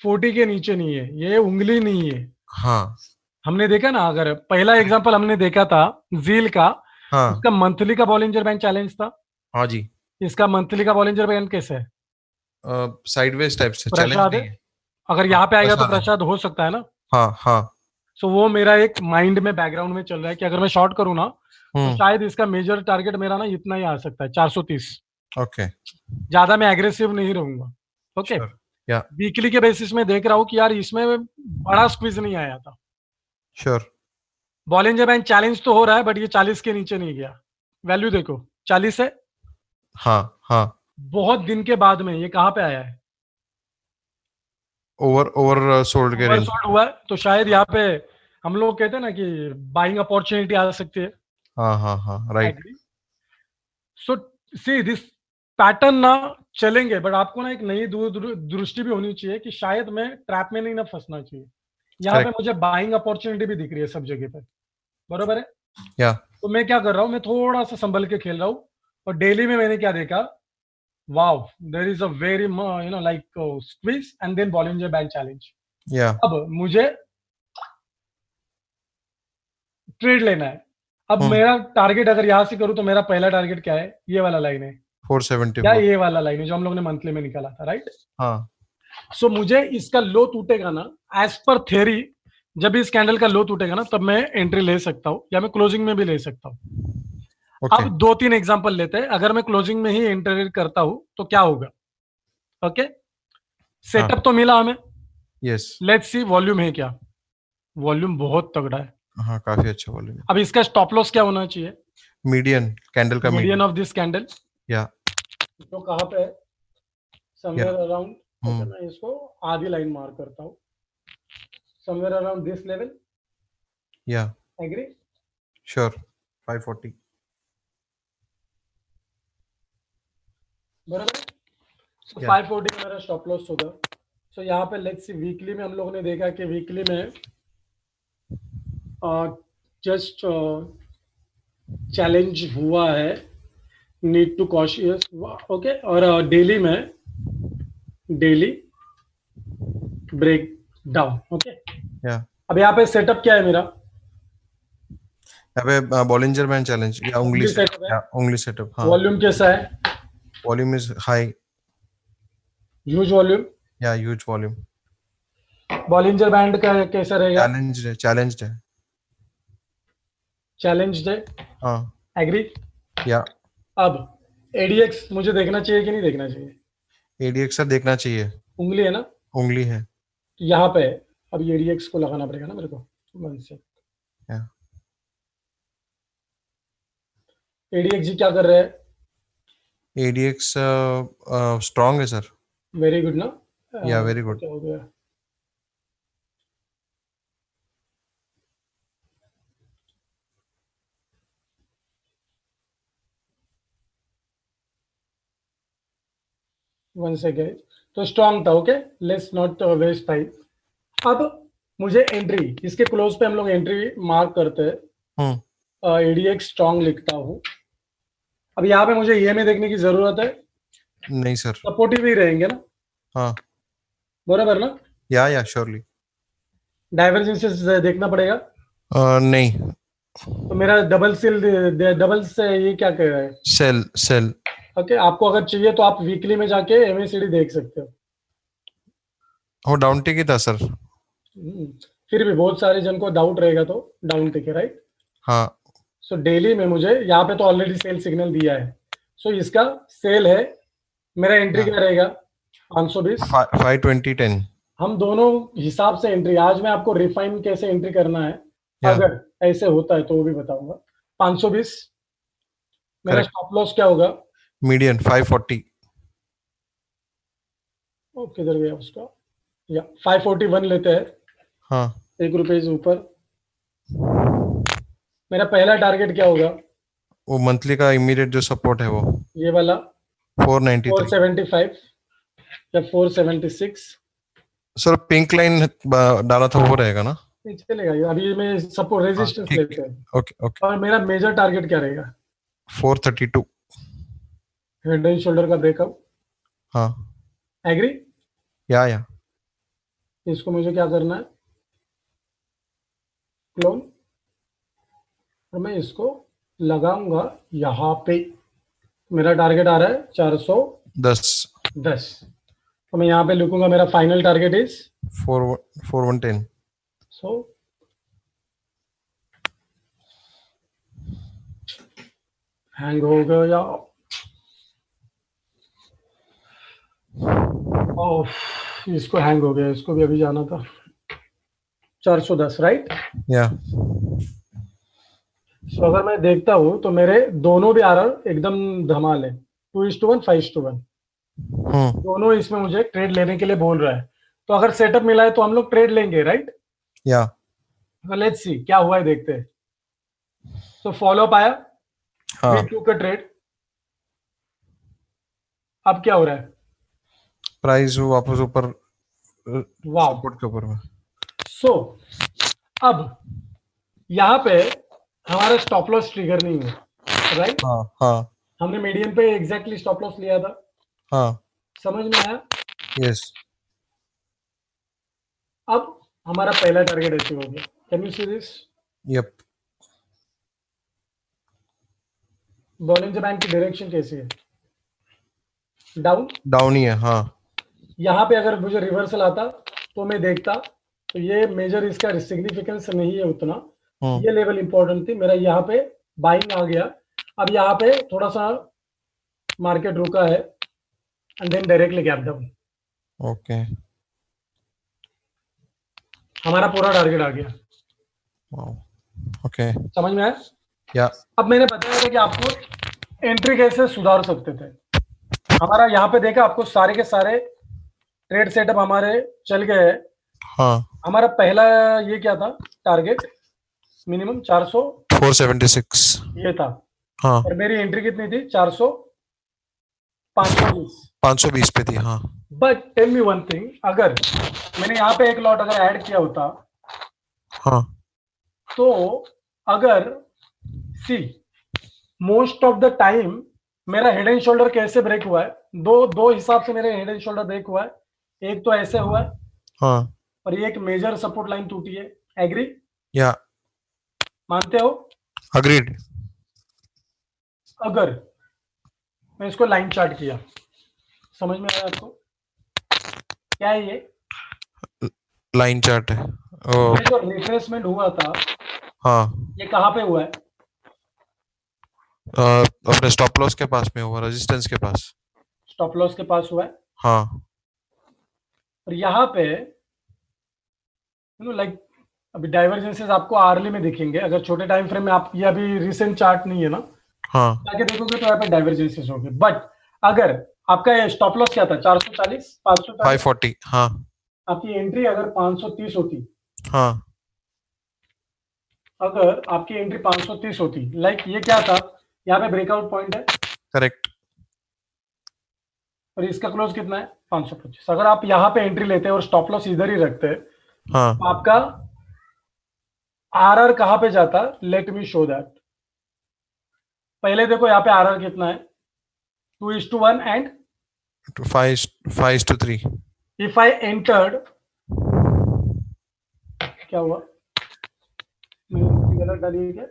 40 के नीचे नहीं है, ये उंगली नहीं है। हाँ हमने देखा ना, अगर पहला एग्जांपल हमने देखा था जील का, हाँ इसका मंथली का बॉलिंजर बैंड चैलेंज था। हाँ जी। इसका मंथली का बॉलिंजर बैंड कैसे है? साइडवेज टाइप से चैलेंज प्रसाद नहीं है। है। अगर यहाँ पे आएगा तो प्रसाद है। प्रसाद हो सकता है ना। हाँ हाँ सो वो मेरा एक माइंड में बैकग्राउंड में चल रहा है कि अगर मैं शॉर्ट करूँ ना तो शायद इसका मेजर टारगेट मेरा ना इतना ही आ सकता है, 430। ओके ज्यादा मैं एग्रेसिव नहीं रहूंगा। ओके या वीकली के बेसिस में देख रहा हूँ कि यार इसमें बड़ा स्क्वीज नहीं आया था। श्योर। बॉलिंजर बैंड चैलेंज तो हो रहा है बट ये 40 के नीचे नहीं गया। वैल्यू देखो 40 है। हाँ हाँ बहुत दिन के बाद में ये कहाँ पे आया है? ओवर सोल्ड के रेंज। ओवरसोल्ड हुआ है, तो शायद यहाँ पे हम लोग कहते हैं ना कि बाइंग अपॉर्चुनिटी आ सकती है। हाँ हाँ हाँ right. So see this pattern ना चलेंगे, बट आपको ना एक नई दृष्टि भी होनी चाहिए कि शायद मैं ट्रैप में नहीं ना फंसना चाहिए। यहाँ पे मुझे बाइंग अपॉर्चुनिटी भी दिख रही है सब जगह पे, बरोबर है? या तो मैं क्या कर रहा हूँ, मैं थोड़ा सा संभल के खेल रहा हूँ। और डेली में मैंने क्या देखा, wow there is a very like squeeze and then Bollinger band challenge. या अब मुझे ट्रेड लेना है। अब मेरा टारगेट अगर यहाँ से करूँ तो मेरा पहला टारगेट क्या है? ये वाला लाइन है 470 क्या? ये वाला लाइन है जो हम लोग ने मंथली में निकाला था, राइट? हाँ सो मुझे इसका लो टूटेगा ना, एज पर थ्योरी, जब इस कैंडल का लो टूटेगा ना तब मैं एंट्री ले सकता हूँ या मैं क्लोजिंग में भी ले सकता हूँ। अब 2-3 एग्जांपल लेते हैं। अगर मैं क्लोजिंग में ही एंट्री करता हूँ तो क्या होगा? ओके सेटअप तो मिला हमें। यस लेट्स सी वॉल्यूम है क्या? वॉल्यूम बहुत तगड़ा है। हाँ काफी अच्छा वॉल्यूम। अब इसका स्टॉप लॉस क्या होना चाहिए? मीडियन कैंडल का मीडियन ऑफ दिस कैंडल। या तो कहाँ पे है? Somewhere around. मैं इसको आधी लाइन मार करता हूँ, समवेयर अराउंड दिस लेवल। या एग्री? श्योर 540 बराबर। सो 540 का मेरा स्टॉप लॉस होगा। सो यहाँ पे लेट्स सी वीकली में हम लोगों ने देखा कि वीकली में जस्ट चैलेंज हुआ है, नीड टू कॉशियस। ओके और डेली में डेली ब्रेक डाउन। ओके अब यहाँ पे सेटअप क्या है मेरा? यहाँ पे बॉलिंजर बैंड चैलेंज या उंगली सेटअप। हाँ वॉल्यूम कैसा है? Volume is high. Huge volume, या ह्यूज वॉल्यूम, बॉलिंजर बैंड का कैसा रहेगा? चैलेंज्ड है। चैलेंज है, हाँ एग्री? या अब एडीएक्स मुझे देखना चाहिए कि नहीं देखना चाहिए? एडीएक्स देखना चाहिए, उंगली है ना, उंगली है। तो यहाँ पे अब एडीएक्स को लगाना पड़ेगा ना मेरे को। वन से या एडीएक्स जी क्या कर रहे हैं? एडीएक्स स्ट्रांग है सर। वेरी गुड ना? या वेरी गुड। क्या हो गया? वन सेकेंड, तो स्ट्रांग था, okay, let's not waste time. अब मुझे एंट्री, इसके क्लोज पे हम लोग एंट्री मार्क करते हैं, एडीएक्स स्ट्रांग लिखता हूँ। अब यहाँ पे मुझे ईएमए देखने की जरूरत है? नहीं सर। सपोर्टिव ही रहेंगे ना? हाँ बराबर ना? या श्योरली। डाइवर्जेंसेस देखना पड़ेगा? नहीं। तो मेरा डबल से ये क्या कह रहा है? सेल। ओके, आपको अगर चाहिए तो आप वीकली में जाके एमएसीडी देख सकते हो। वो डाउन टिक ही था सर। फिर भी बहुत सारे जन को डाउट रहेगा तो डाउन टिक है, राइट? हाँ। सो डेली में मुझे यहाँ पे तो ऑलरेडी सेल सिग्नल दिया है, सो इसका सेल है। मेरा एंट्री क्या रहेगा? 520 520 हम दोनों हिसाब से एंट्री, आज मैं आपको रिफाइन कैसे एंट्री करना है अगर ऐसे होता है तो वो भी बताऊंगा। 520 मेरा स्टॉप लॉस क्या होगा? मीडियन 540। किधर गया उसका? या 541 लेते हैं। हाँ। ₹1 ऊपर। मेरा पहला टारगेट क्या होगा? वो मंथली का इमीडिएट जो सपोर्ट है वो ये वाला 493। 475 या 476। सर पिंक लाइन डाला था वो रहेगा ना? नहीं चलेगा ये, अभी मैं सपोर्ट रेजिस्टेंस लेते हैं। ओके। और मेरा मेजर टारगेट क्या रहेगा? 432। हेड एंड शोल्डर का ब्रेकअप। हाँ। एग्री? या इसको मुझे क्या करना है? क्लोन, और मैं इसको लगाऊंगा यहाँ पे। मेरा टारगेट आ रहा है 410। तो मैं यहाँ पे लिखूंगा मेरा final target is 4110। So hang हो गया। इसको हैंग हो गया, इसको भी अभी जाना था। 410 राइट? या सो अगर मैं देखता हूँ तो मेरे दोनों भी आ रहा एकदम धमाल है। 2:1 5:1 दोनों इसमें मुझे ट्रेड लेने के लिए बोल रहा है। तो अगर सेटअप मिला है तो हम लोग ट्रेड लेंगे, राइट? या लेट्स सी क्या हुआ है, देखते हैं। तो फॉलोअप आया। हाँ। V2 का ट्रेड। अब क्या हो रहा है? प्राइस वापस ऊपर, वाव, सपोर्ट के ऊपर में। सो अब यहाँ पे हमारा स्टॉप लॉस ट्रिगर नहीं है, राइट? हाँ। हमने मीडियम पे एग्जैक्टली स्टॉप लॉस लिया था। हाँ। समझ में आया? यस। अब हमारा पहला टारगेट अचीव हो गया। Can you see this? Yup. Bollinger band की डायरेक्शन कैसी है? डाउन ही है। हाँ। यहाँ पे अगर मुझे रिवर्सल आता तो मैं देखता, तो ये मेजर इसका सिग्निफिकेंस नहीं है उतना। ये लेवल इंपॉर्टेंट थी मेरा, यहाँ पे बाइंग आ गया। अब यहाँ पे थोड़ा सा मार्केट रुका है and then directly gap down. Okay. हमारा पूरा टारगेट आ गया। ओके। समझ में आया? या अब मैंने बताया था कि आपको एंट्री कैसे सुधार सकते थे। हमारा यहाँ पे देखा, आपको सारे के सारे ट्रेड सेटअप हमारे चल गए हैं। हाँ। हमारा पहला ये क्या था टारगेट? मिनिमम 476 ये था। हाँ। और मेरी एंट्री कितनी थी? 520 पे थी। हाँ। But tell me one thing, अगर मैंने यहाँ पे एक लॉट अगर ऐड किया होता, हाँ, तो अगर सी मोस्ट ऑफ द टाइम मेरा हेड एंड शोल्डर कैसे ब्रेक हुआ है? दो हिसाब से मेरे हेड एंड शोल्डर ब्रेक हुआ है। एक तो ऐसे हुआ है, हाँ, और ये एक मेजर सपोर्ट लाइन टूटी है। एग्री? या मानते हो? अग्रीड। अगर मैं इसको लाइन चार्ट किया, समझ में आया आपको? क्या है ये? लाइन चार्ट है। ये जो रिट्रेसमेंट हुआ था, हाँ, ये कहाँ पे हुआ है? अपने स्टॉप लॉस के पास में हुआ, रेजिस्टेंस के पास। स्टॉप लॉस के पास हुआ है। हाँ, और यहाँ पे लाइक अभी डाइवर्जेंसेस आपको आर्ली में दिखेंगे, अगर छोटे टाइम फ्रेम में आप, ये अभी रिसेंट चार्ट नहीं है ना, हाँ, जाके देखोगे तो यहाँ पे डाइवर्जेंसेस होंगे। बट अगर आपका स्टॉप लॉस क्या था, 440, 540, 540। हाँ, आपकी एंट्री अगर 530 होती, हाँ, अगर आपकी एंट्री 530 होती, लाइक ये क्या था, यहाँ पे ब्रेकआउट पॉइंट है करेक्ट। और इसका क्लोज कितना है, 525। अगर आप यहाँ पे एंट्री लेते और स्टॉप लॉस इधर ही रखते, हाँ, तो आपका आरआर कहाँ पे जाता, लेट मी शो दैट। पहले देखो यहाँ पे आरआर कितना है, 2:1 एंड 5:3। इफ आई एंटर्ड, क्या हुआ, मैंने गलत डाली है क्या?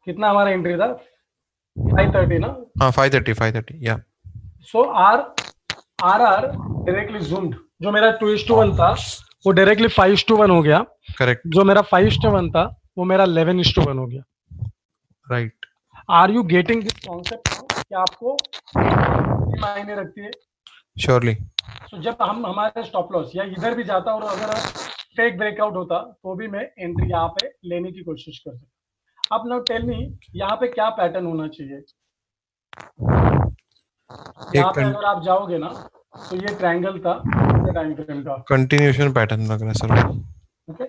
कितना हमारा एंट्री था, 530 ना। हाँ, 530 या। सो आर आर डायरेक्टली जूम्ड, जो मेरा 2:1 था वो डायरेक्टली 5:1 हो गया। करेक्ट। जो मेरा 5:1 था वो मेरा 11:1 हो गया। Right. Are you getting this concept? क्या आपको मायने रखती है? श्योरली। तो जब हम हमारे स्टॉप लॉस या इधर भी जाता और अगर फेक ब्रेकआउट होता तो भी मैं एंट्री यहाँ पे लेने की कोशिश कर सकता। अब नाउ टेल मी, यहाँ पे क्या पैटर्न होना चाहिए? यहाँ पे अगर आप जाओगे ना तो ये ट्रायंगल था टाइम फ्रेम का, कंटिन्यूएशन पैटर्न लग रहा है सर। ओके।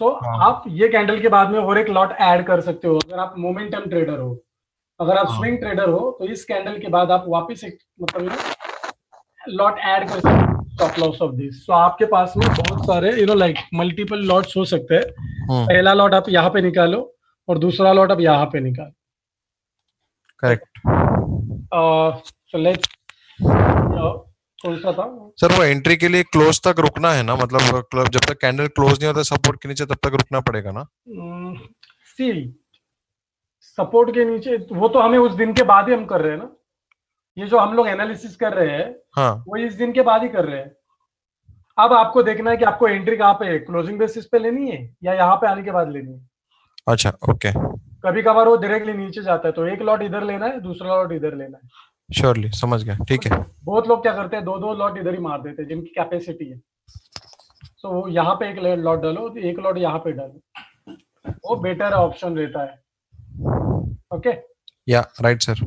सो आप ये कैंडल के बाद में और एक लॉट ऐड कर सकते हो अगर आप मोमेंटम ट्रेडर हो। अगर आप स्विंग ट्रेडर हो तो इस कैंडल के बाद आप वापस एक लॉट ऐड कर सकते हो, स्टॉप लॉस ऑफ दिस। तो आपके पास में बहुत सारे लाइक मल्टीपल लॉट्स हो सकते हैं। पहला लॉट आप यहाँ पे निकालो और दूसरा लॉट आप यहाँ पे निकालो। करेक्ट। सो लेट्स, कौन सा था सर? वो एंट्री के लिए क्लोज तक रुकना है ना, मतलब जब तक कैंडल क्लोज नहीं होता सपोर्ट के नीचे तब तक रुकना पड़ेगा ना? सी सपोर्ट के नीचे वो तो हमें उस दिन के बाद ही हम कर रहे हैं ना। ये जो हम लोग एनालिसिस कर रहे हैं, हाँ, वो इस दिन के बाद ही कर रहे हैं। अब आपको देखना है कि आपको एंट्री कहाँ पे, क्लोजिंग बेसिस पे लेनी है या यहाँ पे आने के बाद लेनी है। अच्छा, ओके। कभी कभार वो डायरेक्टली नीचे जाता है तो एक लॉट इधर लेना है, दूसरा लॉट इधर लेना है। श्योरली, समझ गया, ठीक है। बहुत लोग क्या करते हैं, दो लॉट इधर ही मार देते हैं जिनकी कैपेसिटी है। तो यहाँ पे एक लॉट डालो, एक लॉट यहाँ पे डालो, वो बेटर ऑप्शन रहता है। ओके, या राइट सर।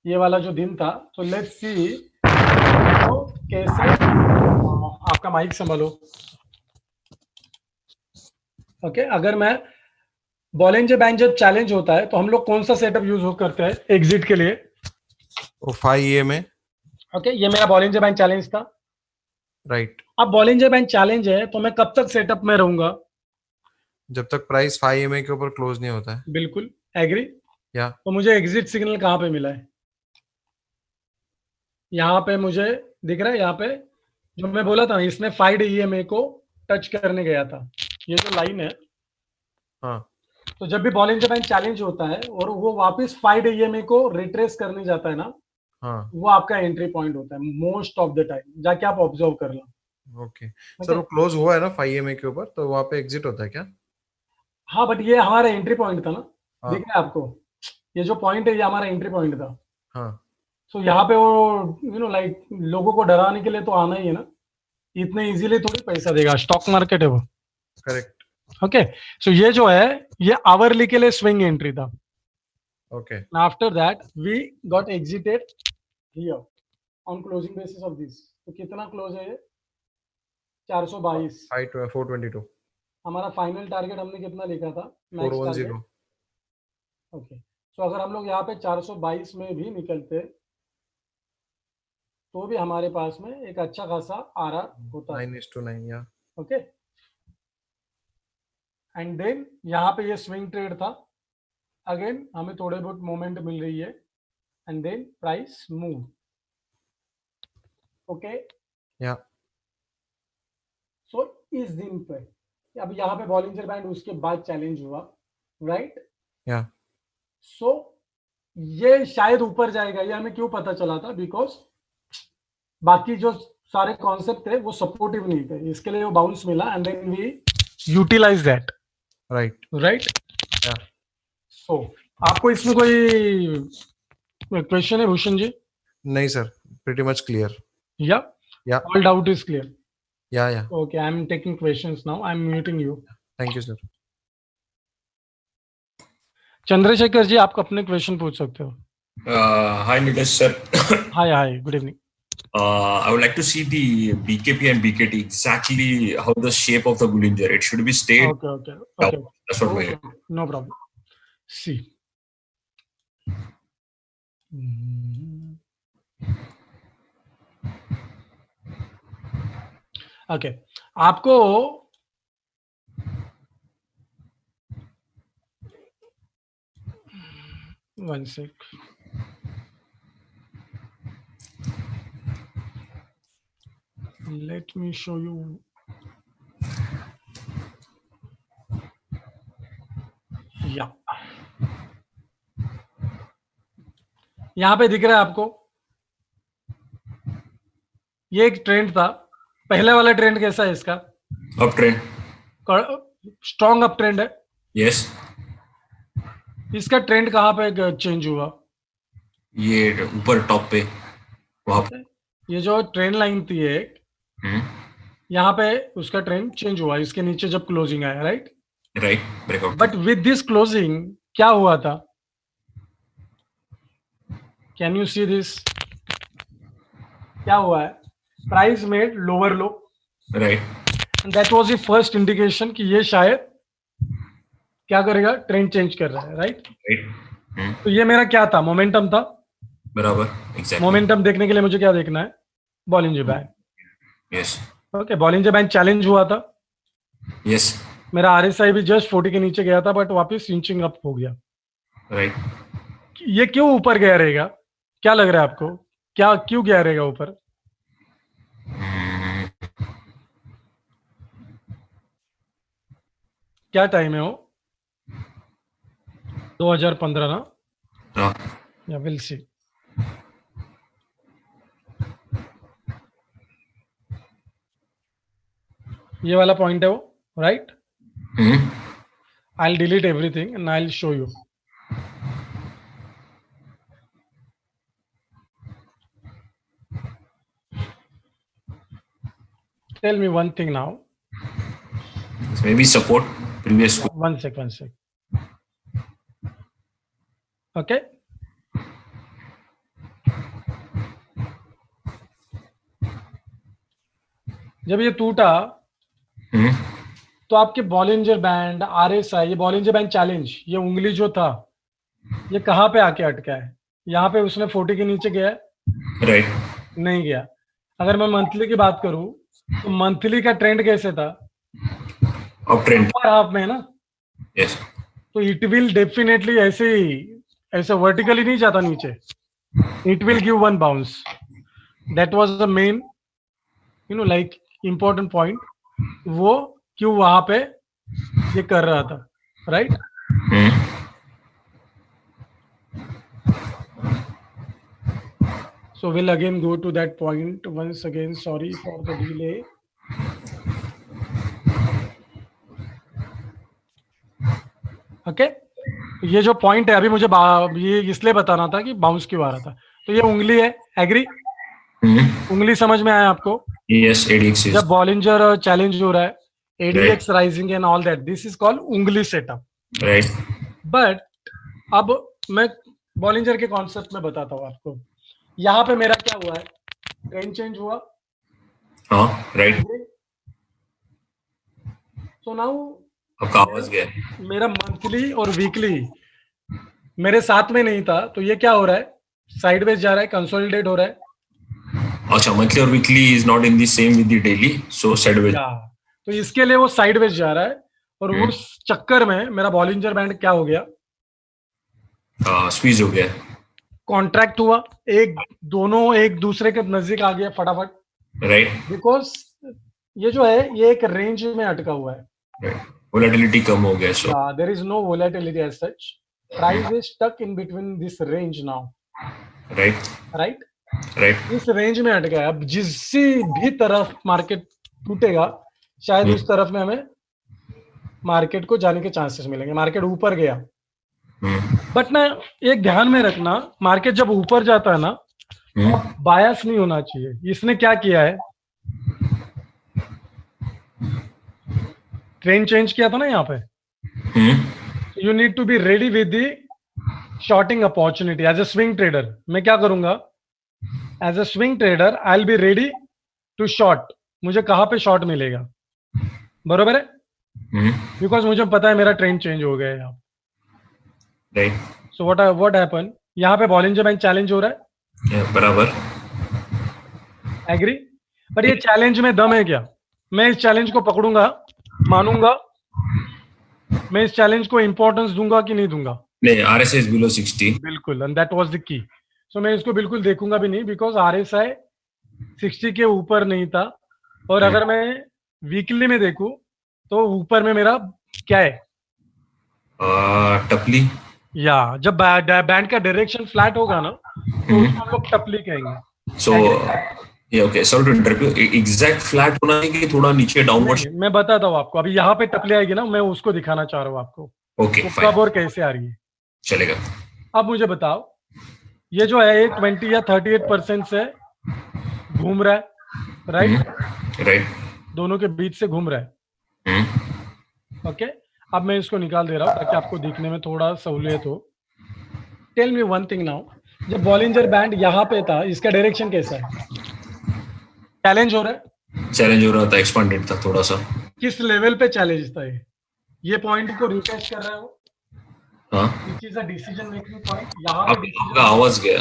ये वाला जो दिन था, तो लेट्स सी तो कैसे। आपका माइक संभालो। ओके, अगर मैं बॉलिंजर बैंड जब चैलेंज होता है तो हम लोग कौन सा सेटअप यूज करते हैं एग्जिट के लिए? 5 में। ओके, ये मेरा बॉलिंजर बैंड चैलेंज था। राइट। अब बॉलिंजर बैंड चैलेंज है तो मैं कब तक सेटअप में रहूंगा? जब तक प्राइस 5 के ऊपर क्लोज नहीं होता है। बिल्कुल एग्री। या तो मुझे एग्जिट सिग्नल कहाँ पे मिला है? यहाँ पे मुझे दिख रहा है, यहाँ पे जो मैं बोला था इसने 5 EMA को टच करने गया था, ये जो लाइन है। हाँ। तो जब भी बॉलिंजर बैंड चैलेंज होता है और वो वापस 5 EMA को रिट्रेस करने जाता है ना, हाँ, वो आपका एंट्री पॉइंट होता है मोस्ट ऑफ द टाइम। जाके आप ऑब्जर्व कर लो। ओके सर, वो क्लोज हुआ है ना 5 के ऊपर, तो वहां पे एग्जिट होता है क्या? हाँ, बट ये हमारा एंट्री पॉइंट था ना। हाँ। दिख रहा है आपको, ये जो पॉइंट है ये हमारा एंट्री पॉइंट था। हाँ। सो यहाँ पे वो लाइक लोगों को डराने के लिए तो आना ही है ना, इतने इजीली थोड़ी पैसा देगा, स्टॉक मार्केट है वो। करेक्ट। ओके, सो ये जो है ये आवरली के लिए स्विंग एंट्री था। Okay. After that we got exited here on closing basis of this. तो कितना क्लोज है ये? 422। 422। हमारा फाइनल टारगेट हमने कितना लिखा था? 410। ओके, सो अगर हम लोग यहाँ पे 422 में भी निकलते तो भी हमारे पास में एक अच्छा खासा आरआर होता है। 9:9 या। ओके, एंड देन यहाँ पे ये स्विंग ट्रेड था। अगेन हमें थोड़े बहुत मोमेंट मिल रही है and then price move. Okay, yeah. So इस दिन पे अब यहाँ पे बॉलिंजर बैंड उसके बाद चैलेंज हुआ, राइट? या। सो ये शायद यूपर जाएगा, ये हमें क्यों पता चला था, बिकॉज बाकी जो सारे कॉन्सेप्ट थे वो सपोर्टिव नहीं थे, इसके लिए वो बाउंस मिला and then we utilise that. Right. So आपको इसमें कोई क्वेश्चन है भूषण जी? नहीं sir, pretty much clear. Yeah. All doubt is clear. Yeah. Okay, I'm taking questions now. I'm muting you. Thank you sir. Chandrashekhar ji, आप अपने क्वेश्चन पूछ सकते हो। Hi Nilesh sir. Hi. Good evening. I would like to see the BKP and BKT, exactly how the shape of the Bollinger. It should be straight. Okay. That's what my. No problem. See. Okay. आपको one sec. Let me show you. Yeah. यहाँ पे दिख रहा है आपको, ये एक trend था। पहले वाला ट्रेंड कैसा है इसका? Up trend, strong up trend है। यस। इसका ट्रेंड कहाँ पे चेंज हुआ? ये ऊपर टॉप पे, वहां पे। ये जो ट्रेंड लाइन थी एक, यहाँ पे उसका ट्रेंड चेंज हुआ, इसके नीचे जब क्लोजिंग आया, right? Breakout. But with this closing क्या हुआ था? Can you see this? क्या हुआ है? Price made lower low, right. That was the first indication कि ये शायद क्या करेगा, ट्रेंड चेंज कर रहा है, राइट? तो ये मेरा क्या था? मोमेंटम था, बराबर, एग्जैक्टली। मोमेंटम देखने के लिए मुझे क्या देखना है? Bollinger band. Yes. Okay, Bollinger band challenge हुआ था। यस। मेरा आरएसआई भी जस्ट 40 के नीचे गया था, बट वापस इंचिंग अप हो गया, राइट। ये क्यों ऊपर गया रहेगा? क्या लग रहा है आपको, क्या क्यों गया रहेगा ऊपर? क्या टाइम है वो? 2015 ना? या विल सी। ये वाला पॉइंट है वो, right? I'll delete everything and I'll show you. Tell me one thing now. Maybe support previous. One sec. Okay. जब ये टूटा तो आपके बॉलिंजर बैंड, आरएसआई, ये बॉलिंजर बैंड चैलेंज, ये उंगली जो था ये कहाँ पे आके अटका है? यहाँ पे उसने 40 के नीचे गया है? राइट। नहीं गया। अगर मैं मंथली की बात करूं तो मंथली का ट्रेंड कैसे था? अप ट्रेंड, ऊपर हाफ में ना? यस। तो इट विल डेफिनेटली ऐसे वर्टिकली नहीं जाता नीचे, it will give one bounce. That was the main like important point, वो क्यों वहां पे ये कर रहा था, right? So we'll again go to that point once again. Sorry for the delay. Okay, ये जो पॉइंट है अभी मुझे ये इसलिए बताना था कि बाउंस क्यों आ रहा था। तो ये उंगली है, एग्री? उंगली समझ में आया आपको? Yes, ADX. जब बॉलिंजर चैलेंज हो रहा है, ADX rising and all that, this is called उंगली सेटअप, राइट? बट अब मैं बॉलिंजर के कॉन्सेप्ट में बताता हूँ आपको। यहाँ पे मेरा क्या हुआ है? ट्रेंड चेंज हुआ, हाँ, राइट। सो नाउ आपका आवाज गया। मेरा मंथली और वीकली मेरे साथ में नहीं था, तो ये क्या हो रहा है? साइडवेज जा रहा है, कंसोलिडेट हो रहा है। अच्छा, मंथली और weekly is not in the same with the daily, so sideways. तो इसके लिए वो साइडवेज जा रहा है, और उस चक्कर में मेरा बॉलिंजर बैंड क्या हो गया? स्क्वीज हो गया, कॉन्ट्रैक्ट हुआ, दोनों एक दूसरे के नजदीक आ गया फटाफट, राइट? बिकॉज ये जो है ये एक रेंज में अटका हुआ है, वोलेटिलिटी कम हो गया, so there is no volatility as such. Price is stuck in between this range now, Right. Right? Right. इस रेंज में अट गया। अब जिस भी तरफ मार्केट टूटेगा शायद उस तरफ में हमें मार्केट को जाने के चांसेस मिलेंगे। मार्केट ऊपर गया, बट ना एक ध्यान में रखना, मार्केट जब ऊपर जाता है ना बायस नहीं होना चाहिए। इसने क्या किया है, ट्रेंड चेंज किया था ना यहाँ पे। You need to be ready with the shorting opportunity. As a swing trader मैं क्या करूंगा, as a swing trader I will be ready to short. मुझे कहाँ पे शॉर्ट मिलेगा, बरोबर है? बिकॉज मुझे पता है मेरा ट्रेंड चेंज हो गया है यहाँ। Right. सो व्हाट हैपन, यहाँ पे बॉलिंजर बैंक चैलेंज हो रहा है, Yeah, बराबर। एग्री? बट ये चैलेंज में दम है क्या? मैं इस चैलेंज को पकड़ूंगा, मानूंगा, मैं इस चैलेंज को इंपॉर्टेंस दूंगा कि नहीं दूंगा? नहीं, RSI is below 60. बिल्कुल, and that was the key. सो मैं इसको बिल्कुल देखूंगा भी नहीं, बिकॉज RSI 60 के ऊपर नहीं था। और अगर मैं वीकली में देखूं तो ऊपर में मेरा क्या है, टपली। या जब बैंड का डायरेक्शन फ्लैट होगा ना तो उसको हम लोग टपली कहेंगे। So yeah, okay, sorry to interrupt you. Exact flat होना है कि थोड़ा नीचे डाउनवर्ड? मैं बताता हूँ आपको, अभी यहाँ पे टपली आएगी ना, मैं उसको दिखाना चाह रहा हूँ आपको। Okay, तो fine. कब और कैसे आ रही है चलेगा। अब मुझे बताओ, ये जो है 20 या 38% से घूम रहा है, राइट? राइट। दोनों के बीच से घूम रहा है। ओके, अब मैं इसको निकाल दे रहा हूँ ताकि आपको दिखने में थोड़ा सहूलियत हो। Tell me one thing now, जब बॉलिंजर बैंड यहाँ पे था, इसका डायरेक्शन कैसा है? चैलेंज हो रहा है? चैलेंज हो रहा था, एक्सपांडेड था थोड़ा सा। किस लेवल पे चैलेंज था ये पॉइंट को रिटेस्ट कर रहा है वो? हाँ, Which is a decision making point। यहाँ पे आपका आवाज गया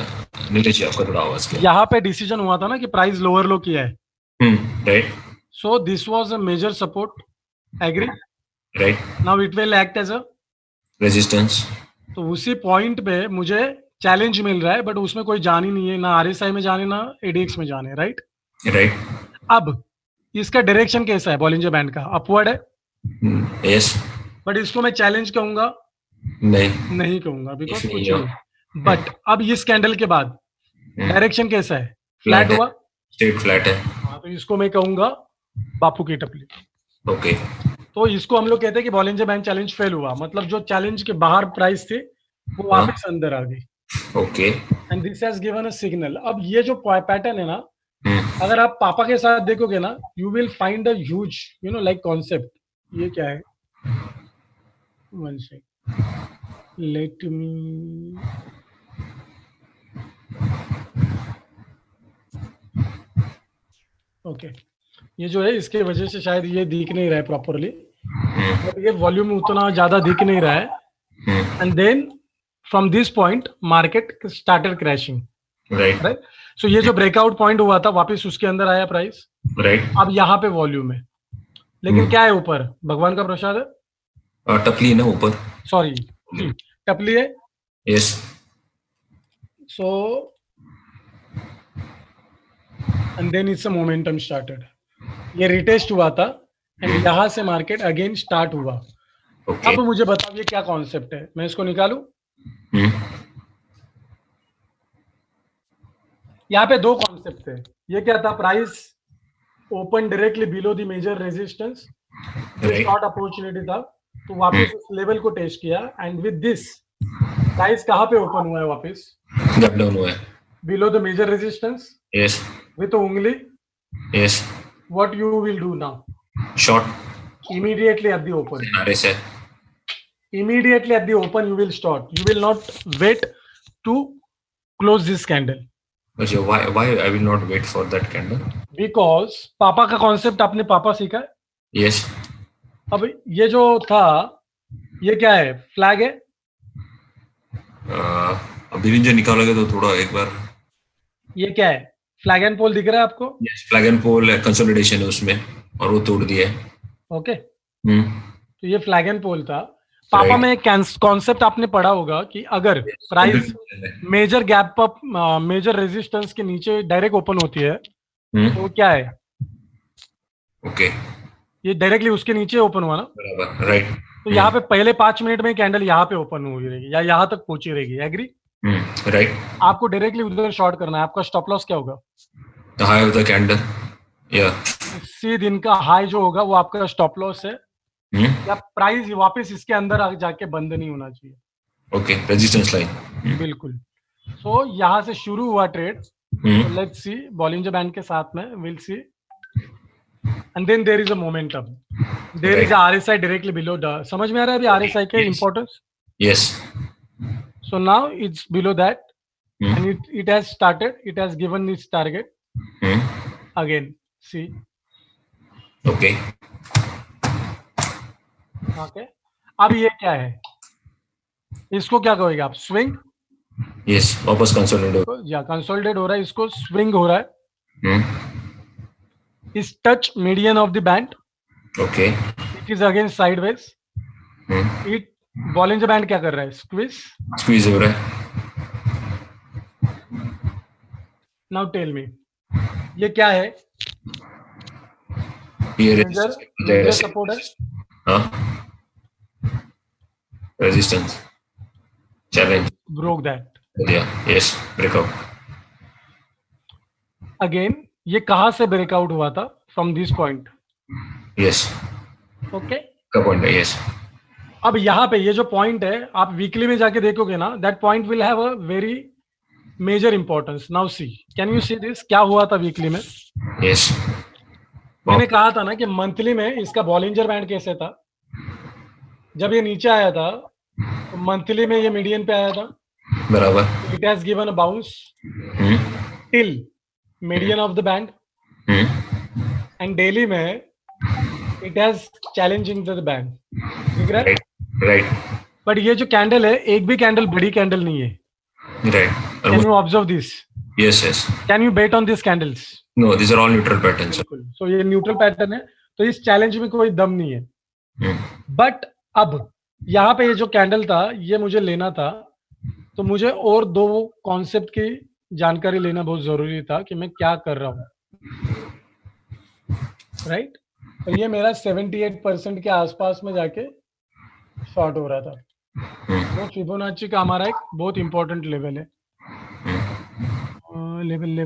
नीलेश, आपका थोड़ा आवाज गया। यहाँ पे डिसीजन हुआ था ना कि प्राइस लोअर लो किया है, right. So this was a major support, agree? Right. Now it will act as a resistance. तो उसी पॉइंट पे मुझे चैलेंज मिल रहा है, बट उसमें कोई जान ही नहीं है, ना RSI में जाने ना ADX में जाने, राइट? राइट। अब इसका डायरेक्शन कैसा है बॉलिंजर बैंड का? अपवर्ड है, यस। बट इसको मैं चैलेंज कहूंगा? नहीं कहूंगा, बिकॉज कुछ नहीं। बट अब इस कैंडल के बाद डायरेक्शन कैसा है? फ्लैट हुआ, स्ट्रेट फ्लैट है। हाँ, तो इसको मैं कहूंगा बापू की टपली। ओके। तो इसको हम लोग कहते हैं कि बॉलिंजर बैंड चैलेंज फेल हुआ, मतलब जो चैलेंज के बाहर प्राइस थे वो वापस अंदर आ गई। Okay. And this has given a signal. अब ये जो पैटर्न है ना, अगर आप पापा के साथ देखोगे ना, you will find a huge like concept. ये क्या है, one second, let me, okay, ये जो है इसके वजह से शायद ये दिख नहीं रहा है प्रॉपरली, बट ये वॉल्यूम उतना ज्यादा दिख नहीं रहा है। And then from this point market started crashing, right? So ये जो ब्रेकआउट पॉइंट हुआ था वापस उसके अंदर आया प्राइस, राइट। अब यहाँ पे वॉल्यूम है, लेकिन क्या है ऊपर? भगवान का प्रसाद है, टपली है ना ऊपर, सॉरी टपली है, yes. So and then it's a momentum started. ये रिटेस्ट हुआ था एंड यहाँ से मार्केट अगेन स्टार्ट हुआ। अब मुझे बताओ ये क्या कॉन्सेप्ट है, मैं इसको निकालूं? यहाँ पे दो कॉन्सेप्ट थे। ये क्या था? Price open directly below the major resistance, short opportunity था, तो वापस उस लेवल को टेस्ट किया एंड विद दिस प्राइस कहाँ पे ओपन हुआ है? वापस गैप डाउन हुआ है, below the major resistance, yes, with उंगली, yes. What you will do now? Short immediately at the open, RSI, immediately at the open you will start, you will not wait to close this candle. अच्छा, why I will not wait for that candle? Because पापा का concept आपने पापा सीखा है? Yes. अब ये जो था ये क्या है? फ्लैग है? अभी जो निकालोगे तो थोड़ा एक बार, ये क्या है? फ्लैग एंड पोल दिख रहा है आपको? yes, flag and pole consolidation है उसमें और वो तोड़ दिया है। ओके, तो ये फ्लैग एंड पोल था। पापा में एक कॉन्सेप्ट आपने पढ़ा होगा कि अगर price major gap up, major resistance के नीचे डायरेक्ट ओपन होती है तो क्या है? ओके, ये डायरेक्टली उसके नीचे ओपन हुआ ना, बराबर, राइट। तो यहाँ पे पहले 5 मिनट में कैंडल यहाँ पे ओपन हुई रहेगी या यहाँ तक पहुंची रहेगी, एग्री? राइट. आपको डायरेक्टली उधर शॉर्ट करना है. आपका स्टॉप लॉस क्या होगा? The high of the candle. Yeah. इसी दिन का हाई जो होगा वो आपका स्टॉप लॉस है. या प्राइस वापस इसके अंदर जाके बंद नहीं होना चाहिए. Okay, resistance line. बिल्कुल. सो यहाँ से शुरू हुआ trade. Let's see Bollinger band के साथ में, will see. And then there is a momentum. There is RSI directly below the. समझ में आ रहा है अभी RSI के importance? Yes. So now it's below that and it has started, it has given its target. Again, see. Okay. Okay. अब ये क्या है? इसको क्या कहोगे आप? स्विंग? यस, वापस कंसोलिडेट. या कंसोलिडेट हो रहा है, इसको स्विंग हो रहा है. इस touch median of the band. Okay. It is again sideways. It Bollinger band क्या कर रहा है? स्क्वीज हो रहा है. नाउ टेल मी, ये क्या है? ये सपोर्ट है. हाँ, resistance, challenge. Broke that. Yes, breakout. Again ये कहां से ब्रेकआउट हुआ था? From this point. Yes. Okay, का पॉइंट है. यस. अब यहाँ पे ये जो पॉइंट है, आप वीकली में जाके देखोगे ना, that point will have a very major importance. Now see, can you see this? क्या हुआ था वीकली में? यस. मैंने कहा था ना कि मंथली में इसका बॉलिंजर बैंड कैसे था? जब ये नीचे आया था तो मंथली में ये मीडियन पे आया था. बराबर. It has given a bounce till median of the band. And daily में it has challenging the band. ठीक है? राइट. बट ये जो कैंडल है, एक भी कैंडल बड़ी कैंडल नहीं है. Right. Can you observe this? Yes. Yes. Can you bet on this candles? No, these are all neutral patterns. So ये न्यूट्रल पैटर्न है, तो इस चैलेंज में कोई दम नहीं है. बट अब यहाँ पे ये जो कैंडल था, ये मुझे लेना था, तो मुझे और दो कॉन्सेप्ट की जानकारी लेना बहुत जरूरी था कि मैं क्या कर रहा हूँ. राइट. तो ये मेरा 78% के आसपास में जाके शॉर्ट हो रहा था. वो फिबोनाची का हमारा एक बहुत इंपॉर्टेंट लेवल है. Level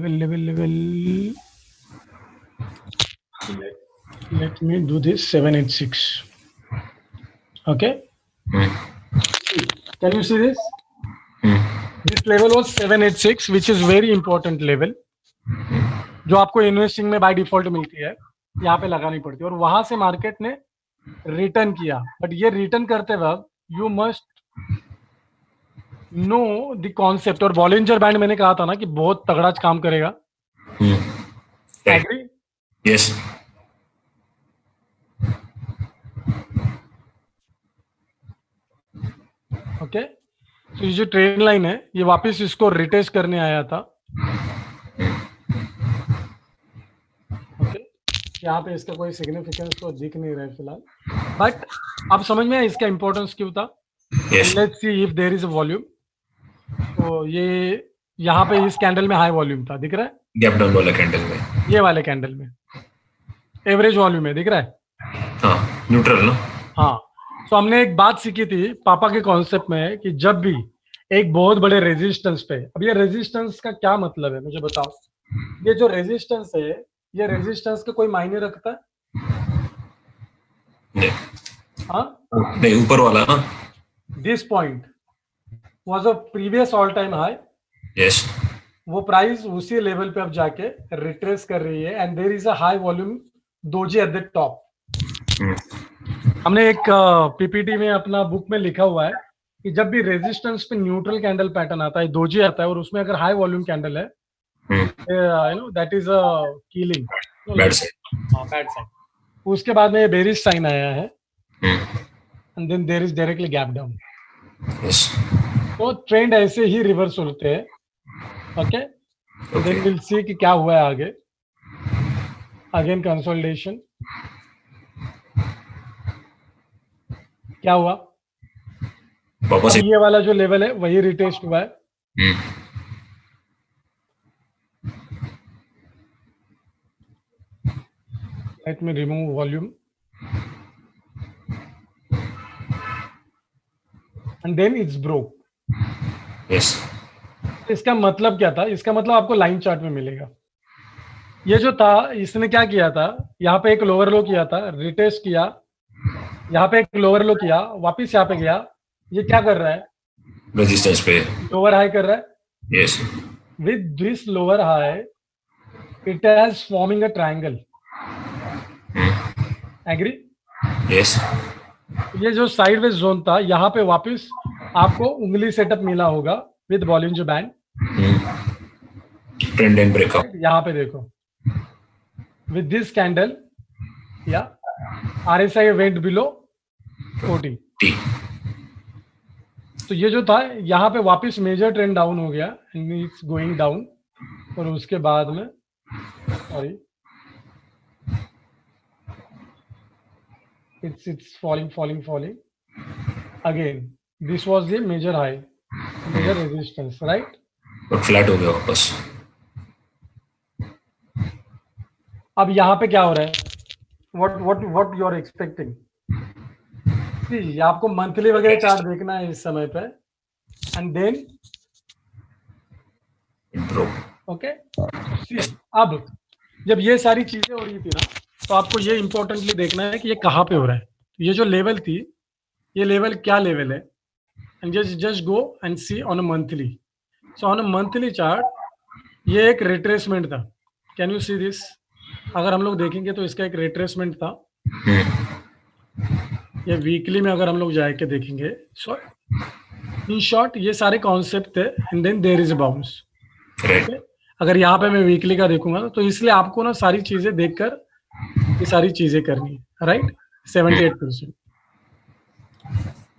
let me do this. 786. Okay. Can you see this? This level was 786, which is very important level, जो आपको इन्वेस्टिंग में बाय डिफॉल्ट मिलती है, यहाँ पे लगानी पड़ती है. और वहां से मार्केट ने रिटर्न किया. बट ये रिटर्न करते वक्त you must know the concept. और बॉलिंजर बैंड मैंने कहा था ना कि बहुत तगड़ा काम करेगा. एग्री? यस. ओके. तो ये जो ट्रेंड लाइन है, ये वापस इसको रिटेस्ट करने आया था. ओके. यहाँ पे इसका कोई सिग्निफिकेंस तो दिख नहीं रहा है फिलहाल. बट अब समझ में आया इसका इंपॉर्टेंस क्यों था. Let's see if there is a volume. तो ये यहाँ पे इस कैंडल में हाई वॉल्यूम था, दिख रहा है? गैप डाउन वाला कैंडल में, ये वाले कैंडल में एवरेज वॉल्यूम है, दिख रहा है? हाँ, न्यूट्रल ना. हाँ. तो हमने एक बात सीखी थी पापा के कॉन्सेप्ट में कि जब भी एक बहुत बड़े रेजिस्टेंस पे, अब ये रेजिस्टेंस का क्या मतलब है मुझे बताओ. ये जो रेजिस्टेंस है, ये रेजिस्टेंस का कोई मायने रखता है? नहीं. हाँ, नहीं, ऊपर वाला ना. This point was a previous all time high. Yes. वो प्राइस उसी लेवल पे अब जाके रिट्रेस कर रही है and there is a high volume doji at the top. हमने एक पीपीटी में अपना बुक में लिखा हुआ है कि जब भी रेजिस्टेंस पे न्यूट्रल कैंडल पैटर्न आता है, दोजी आता है, और उसमें अगर हाई वॉल्यूम कैंडल है, you know that is a killing, bad side. हां, बैड साइड. उसके बाद में ये बेरिश साइन आया है and then there is directly gap down. Yes. तो ट्रेंड ऐसे ही रिवर्स होते हैं. ओके. देन विल सी कि क्या हुआ है आगे. Again consolidation. क्या हुआ? वापस ये वाला जो लेवल है वही रिटेस्ट हुआ है. Let me remove volume. And then it's broke. Yes. इसका मतलब क्या था? इसका मतलब आपको लाइन चार्ट में मिलेगा। ये जो था, इसने क्या किया था, यहाँ पे एक लोअर लो किया था, रिटेस्ट किया, यहाँ पे एक लोअर लो किया, वापिस यहाँ पे गया। ये क्या कर रहा है? Resistance पे. लोअर हाई कर रहा है। Yes. With this lower high, it has forming a triangle. Agree? Yes. ये जो साइडवेज जोन था, यहाँ पे वापस आपको उंगली सेटअप मिला होगा with Bollinger band. Trend and breakout. यहाँ पे देखो, with this candle, yeah, RSI went below 40. T. तो ये जो था, यहाँ पे वापस मेजर ट्रेंड डाउन हो गया, एंड इट्स गोइंग डाउन। और उसके बाद में sorry, it's falling again. This was the major high, major resistance, right? और फ्लैट हो गया वापस। अब यहाँ पे क्या हो रहा है? what you are expecting? See, आपको मंथली वगैरह चार्ट देखना है इस समय पे, एंड देन ओके। अब जब ये सारी चीजें हो रही थी ना, तो आपको ये इंपॉर्टेंटली देखना है कि ये कहाँ पे हो रहा है। ये जो लेवल थी, ये लेवल क्या लेवल है, and just go and see on a monthly. So on a monthly chart ये एक रिट्रेसमेंट था। Can you see this? अगर हम लोग देखेंगे तो इसका एक रिट्रेसमेंट था। ये वीकली में अगर हम लोग जाके देखेंगे, सो इन शॉर्ट ये सारे कॉन्सेप्ट थे, and then there is a bounce. अगर यहाँ पे मैं वीकली का देखूंगा, तो इसलिए आपको ना सारी चीजें देखकर ये सारी चीजें करनी है, राइट? 78%।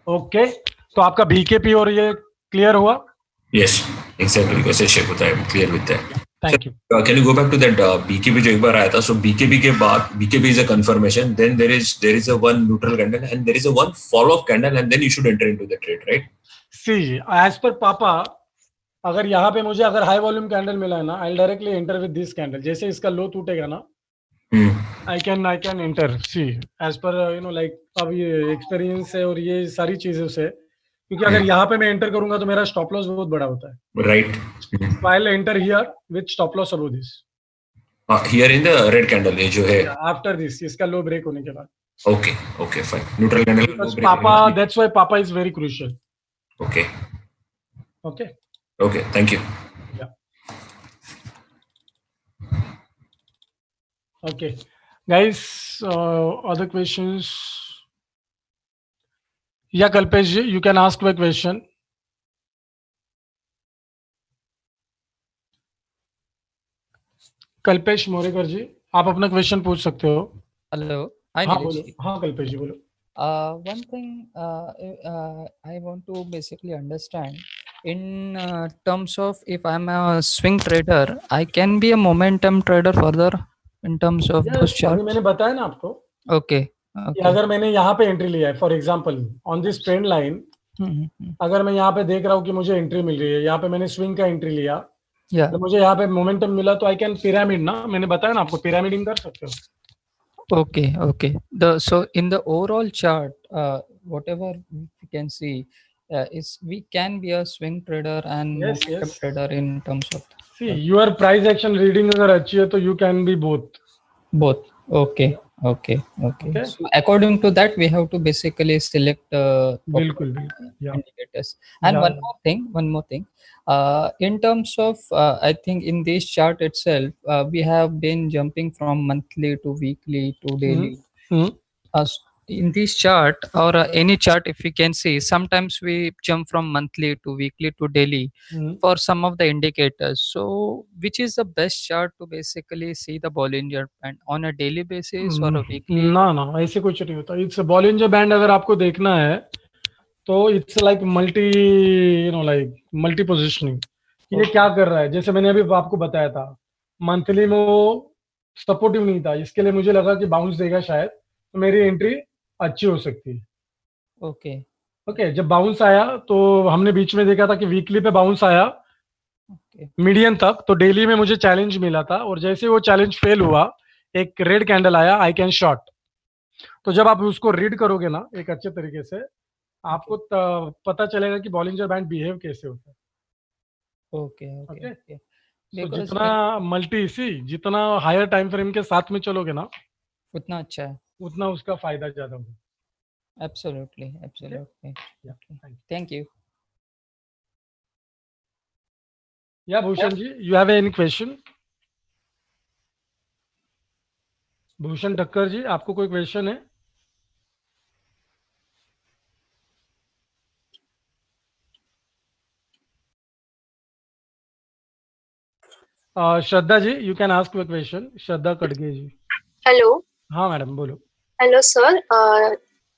ओके, तो आपका बीकेपी और ये क्लियर हुआ? Yes, exactly. कैसे शेप होता है, clear with that. Thank you. Can you go back to that BKB जो एक बार आया था? So BKB के बाद, BKB is a confirmation. Then there is a one neutral candle and there is a one follow-up candle, and then you should enter into the trade, right? See, as per पापा, अगर यहाँ पे मुझे अगर high volume candle मिला है ना, I directly enter with this candle. जैसे इसका लो टूटेगा ना, I can enter. See, as per like अब ये एक्सपीरियंस है और ये सारी चीजों से, क्योंकि अगर यहाँ पे मैं एंटर करूंगा तो मेरा स्टॉप लॉस बहुत बड़ा होता है, right? I will enter here with stop loss above this, here in the red candle, ये जो है आफ्टर दिस, इसका लो ब्रेक होने के बाद। Okay okay fine, neutral candle पापा, that's why papa is very crucial. Okay okay okay, thank you. Okay, guys, other questions? Yeah, Kalpesh, you can ask a question. Kalpesh Morekar ji, आप अपना क्वेश्चन पूछ सकते हो। Hello. हाँ बोलो। हाँ कल्पेश जी बोलो। One thing I want to basically understand in terms of if I'm a swing trader, I can be a momentum trader further in terms of those charts. मैंने बताया ना आपको। Okay. कि अगर मैंने यहाँ पे एंट्री लिया है, for example on this trend line, अगर मैं यहाँ पे देख रहा हूँ कि मुझे एंट्री मिल रही है, यहाँ पे मैंने स्विंग का एंट्री लिया, तो मुझे यहाँ पे मोमेंटम मिला, तो आई कैन पिरामिड ना, मैंने बताया ना आपको, पिरामिडिंग कर सकते हो। Okay. So in the overall chart, whatever we can see is we can be a swing trader and momentum trader in terms of. See, your price action reading अगर अच्छी है तो you can be both. Both. Okay. So according to that, we have to basically select indicators. And one more thing. In terms of, I think in this chart itself, we have been jumping from monthly to weekly to daily. In this chart or any chart, if we can see, sometimes we jump from monthly to weekly to daily for some of the indicators. So which is the best chart to basically see the Bollinger Band on a daily basis or a weekly? ना ऐसे कुछ नहीं होता। It's Bollinger Band अगर आपको देखना है तो इट्स लाइक मल्टी पोजिशनिंग। ये क्या कर रहा है, जैसे मैंने अभी आपको बताया था, मंथली में वो सपोर्टिव नहीं था, इसके लिए मुझे लगा कि बाउंस देगा शायद, तो मेरी एंट्री अच्छी हो सकती है। ओके, जब बाउंस आया तो हमने बीच में देखा था कि वीकली पे बाउंस आया मीडियन तक, तो डेली में मुझे चैलेंज मिला था, और जैसे वो चैलेंज फेल हुआ, एक रेड कैंडल आया, आई कैन शॉर्ट। तो जब आप उसको रीड करोगे ना एक अच्छे तरीके से, आपको पता चलेगा कि बॉलिंजर बैंड बिहेव कैसे होता है। Okay okay Okay. ओके तो बिकॉज जितना मल्टी जितना हायर टाइम फ्रेम के साथ में चलोगे ना, उतना अच्छा है। उतना उसका फायदा ज्यादा होगा। Absolutely absolutely. Yeah, okay thank you. Thank you. या Bhushan ji, you have any question? Bhushan Thakkar ji, आपको कोई क्वेश्चन है? Shraddha ji, you can ask your question. Shraddha Kadge ji. Hello. हाँ मैडम, बोलो। Hello sir.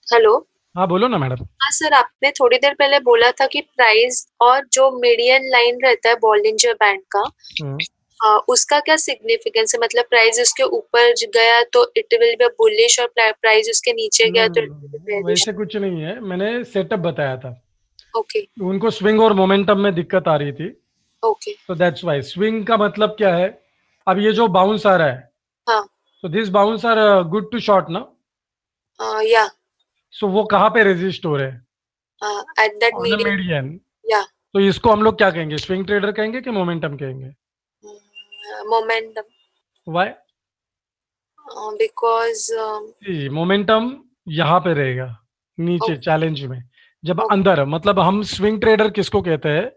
हेलो। हाँ बोलो ना मैडम। हाँ सर, आपने थोड़ी देर पहले बोला था कि प्राइस और जो मीडियन लाइन रहता है बॉलिंजर बैंड का, उसका क्या सिग्निफिकेंस है? मतलब प्राइस उसके ऊपर गया तो इट विल बी बुलिश और प्राइस उसके नीचे गया तो वैसे कुछ नहीं है, मैंने सेटअप बताया था। ओके उनको स्विंग और मोमेंटम में दिक्कत आ रही थी, ओके। तो दैट्स वाई। स्विंग का मतलब क्या है? अब ये जो बाउंस आ रहा है, हाँ तो this bounce are good to shot ना। या सो वो कहाँ पे रेजिस्ट हो रहे हैं? At that on the median. या तो इसको हम लोग क्या कहेंगे? स्विंग ट्रेडर कहेंगे कि मोमेंटम कहेंगे? मोमेंटम। वाई? बिकॉज मोमेंटम यहाँ पे रहेगा नीचे चैलेंज में, जब Okay. अंदर, मतलब हम स्विंग ट्रेडर किसको कहते हैं?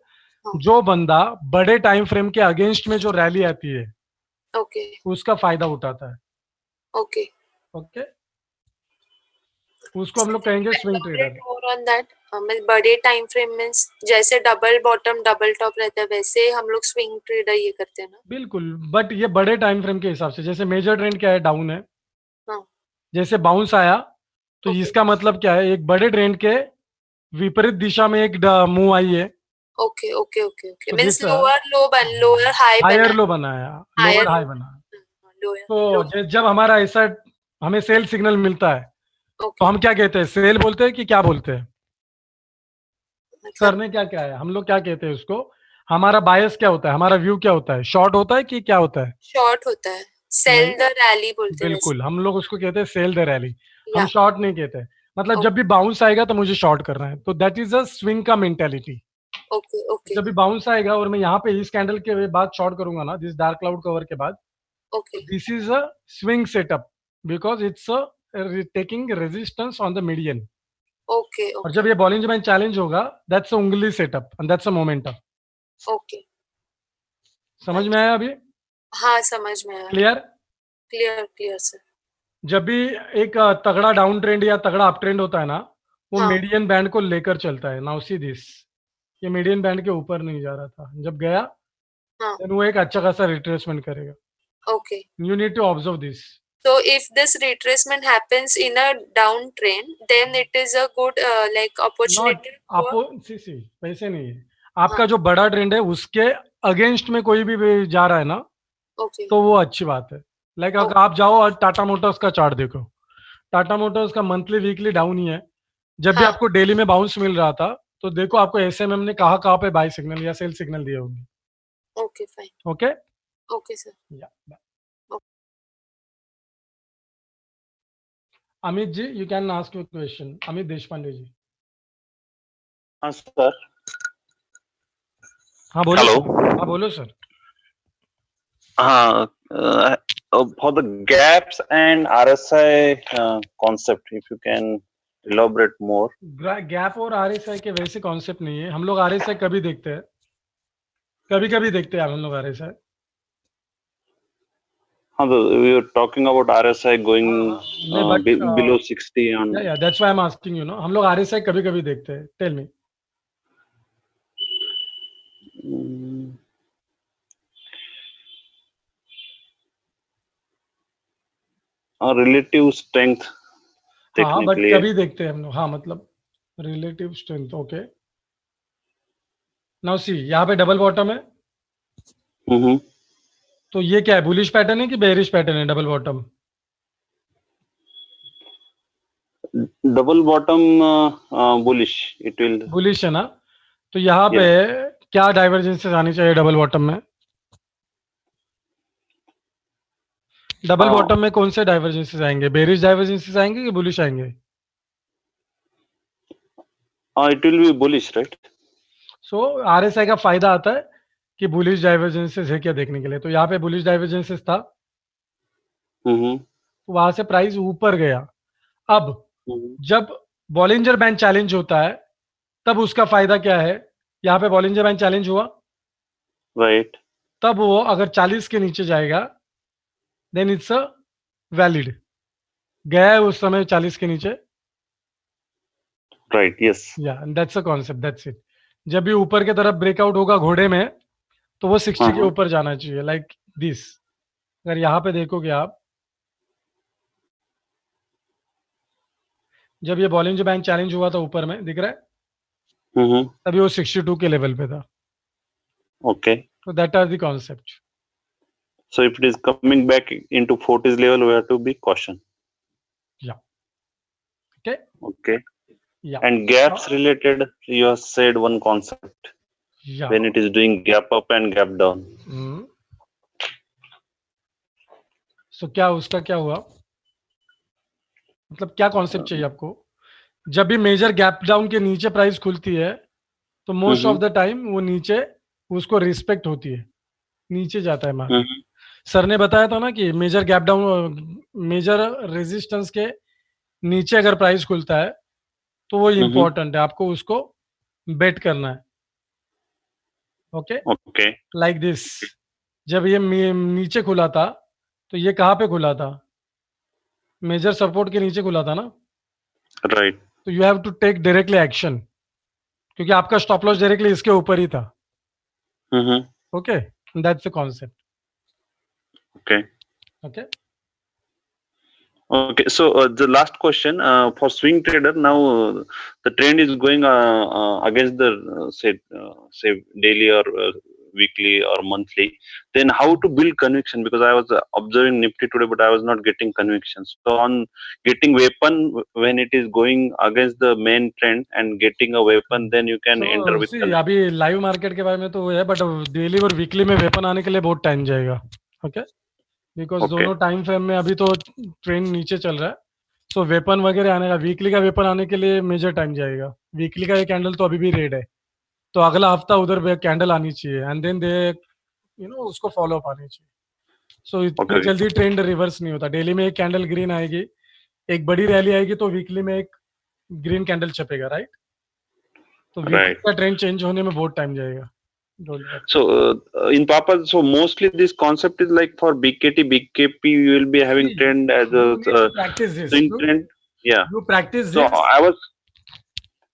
जो बंदा बड़े टाइम फ्रेम के अगेंस्ट में जो रैली आती है, ओके उसका फायदा उठाता है। ओके ओके, उसको हम लोग कहेंगे स्विंग ट्रेडर। और ऑन दैट बड़े टाइम फ्रेम मींस जैसे डबल बॉटम डबल टॉप रहता है, वैसे हम लोग स्विंग ट्रेडर ये करते हैं ना। बिल्कुल, बट ये बड़े टाइम फ्रेम के हिसाब से, जैसे मेजर ट्रेंड क्या है? डाउन है। हाँ जैसे बाउंस आया तो Okay. इसका मतलब क्या है? एक बड़े ट्रेंड के विपरीत दिशा में एक मूव आई है, ओके ओके ओके ओके तो means this, lower low lower high higher बना, लो बनाया, हायर लोअर हाई बनाया। लोअर तो जब हमारा ऐसा हमें सेल सिग्नल मिलता है, तो ओके। हम क्या कहते हैं? सेल बोलते हैं कि क्या बोलते हैं? सर मतलब ने क्या क्या है, हम लोग क्या कहते हैं उसको? हमारा बायस क्या होता है? हमारा व्यू क्या होता है? शॉर्ट होता है कि क्या होता है? शॉर्ट होता है, सेल द रैली बोलते हैं बिल्कुल, हम लोग उसको कहते हैं सेल द रैली। या हम शॉर्ट नहीं कहते। मतलब जब भी बाउंस आएगा तो मुझे शॉर्ट करना है, तो दैट इज अ स्विंग का मेंटेलिटी। ओके ओके जब भी बाउंस आएगा और मैं यहाँ पे इस कैंडल के बाद शॉर्ट करूंगा ना, दिस डार्क क्लाउड कवर के बाद, okay this is a swing setup because it's taking resistance on the median. Okay और जब ये बॉलिंजर बैंड चैलेंज होगा, दैट्स अ उंगली setup and that's a momentum. Okay. समझ में आया अभी? हाँ समझ में आया। क्लियर? Clear clear sir. जब भी एक तगड़ा डाउन ट्रेंड या तगड़ा अप ट्रेंड होता है ना, वो हाँ मीडियन बैंड को लेकर चलता है। नाउ सी दिस, ये मीडियन बैंड के ऊपर नहीं जा रहा था, जब गया हाँ देन वो एक अच्छा खासा रिट्रेसमेंट करेगा। Okay. You need to observe this. So if this retracement happens in a downtrend, then it is a good like not opportunity for आपो सी वैसे नहीं है। आपका हाँ जो बड़ा ट्रेंड है उसके अगेंस्ट में कोई भी जा रहा है ना, ओके तो वो अच्छी बात है। लाइक अगर आप जाओ और टाटा मोटर्स का चार्ट देखो, टाटा मोटर्स का मंथली वीकली डाउन ही है। जब भी हाँ आपको डेली में बाउंस मिल रहा था, तो देखो आपको एसएमएम ने कहाँ कहाँ पे बाय सिग्नल या सेल सिग्नल दिए होंगे। Okay fine okay, okay sir. Amit ji, you can ask your question. Amit Deshpande ji. हाँ सर। हाँ बोलो। हेलो। हाँ बोलो सर। हाँ, for the gaps and RSI concept, if you can elaborate more. Gap और आरएसआई के वैसे कॉन्सेप्ट नहीं है। हम लोग आरएसआई कभी देखते हैं, कभी कभी देखते हैं हम लोग आरएसआई। हाँ, we were talking about RSI going below 60 on. Yeah, that's why I'm asking you, know, हम लोग आरएसआई कभी कभी देखते हैं। Tell me. Relative strength हाँ, बट technically. कभी देखते हैं हम लोग। हाँ, मतलब relative strength. Okay, now see, यहाँ पे डबल बॉटम है। तो ये क्या है? बुलिश पैटर्न है कि बेरिश पैटर्न है? Double bottom Double bottom bullish. It will. Bullish है ना? तो यहाँ पे क्या डाइवर्जेंसेस आनी चाहिए डबल बॉटम में? डबल बॉटम में कौन से डाइवर्जेंसेस आएंगे? बेरिश डाइवर्जेंसेस आएंगे कि बुलिश आएंगे? It will be bullish, right? So RSI का फायदा आता है कि बुलिश डाइवर्जेंसेस है क्या देखने के लिए। तो यहाँ पे बुलिश डाइवर्जेंसेस था, तो वहां से प्राइस ऊपर गया। अब जब बॉलिंजर बैंड चैलेंज होता है तब उसका फायदा क्या है, यहाँ पे बॉलिंजर बैंड चैलेंज हुआ, राइट, तब वो अगर 40 के नीचे जाएगा देन इट्स अ वैलिड, गया है उस समय 40 के नीचे, राइट, यस, या that's a concept, that's it. जब भी ऊपर की तरफ ब्रेकआउट होगा घोड़े में तो वो 60 के ऊपर जाना चाहिए, लाइक दिस। अगर यहाँ पे देखोगे आप, जब ये बॉलिंजर बैंड चैलेंज हुआ था ऊपर में, दिख रहा है, तभी वो 62 के लेवल पे था। Okay, so that are the concept. so if it is coming back into 40s level, we have to be caution. Yeah. Okay. Okay. Yeah. And gaps related, you have said one concept. Yeah. When it is doing gap up and gap down. So क्या उसका क्या हुआ, मतलब क्या concept चाहिए आपको? जब भी मेजर गैप डाउन के नीचे प्राइस खुलती है तो मोस्ट ऑफ द टाइम वो नीचे उसको रिस्पेक्ट होती है, नीचे जाता है मार्केट। सर ने बताया था ना कि major gap down, major resistance के नीचे अगर प्राइस खुलता है तो वो इम्पोर्टेंट है, आपको उसको बेट करना है। Okay, okay, like this. जब ये नीचे खुला था तो ये कहाँ पे खुला था, मेजर सपोर्ट के नीचे खुला था ना, राइट। तो you have to take directly action, क्योंकि आपका स्टॉप लॉस डायरेक्टली इसके ऊपर ही था। Okay, that's the concept. Okay. Okay. Okay. So the last question for swing trader, now the trend is going against the say daily or weekly or monthly. Then how to build conviction? Because I was observing Nifty today, but I was not getting conviction. So on getting weapon when it is going against the main trend and getting a weapon, then you can enter with. अभी live market के बारे में तो वो है, but daily और weekly में weapon आने के लिए बहुत टाइम जाएगा। ओके, बिकॉज दोनों टाइम फ्रेम में अभी तो ट्रेंड नीचे चल रहा है, सो वेपन वगैरह आने का, वीकली का वेपन आने के लिए मेजर टाइम जाएगा। वीकली का ये कैंडल तो अभी भी रेड है, तो अगला हफ्ता उधर कैंडल आनी चाहिए एंड देन दे उसको फॉलो अप आनी चाहिए। सो इतनी जल्दी ट्रेंड रिवर्स नहीं होता। डेली में एक कैंडल ग्रीन आएगी, एक बड़ी रैली आएगी, तो वीकली में एक ग्रीन कैंडल छपेगा, राइट? तो वीकली का ट्रेंड चेंज होने में बहुत टाइम जाएगा। So in Papa, so mostly this concept is like for BKT, BKP, you will be having trend as a swing trend. Yeah. You practice so this.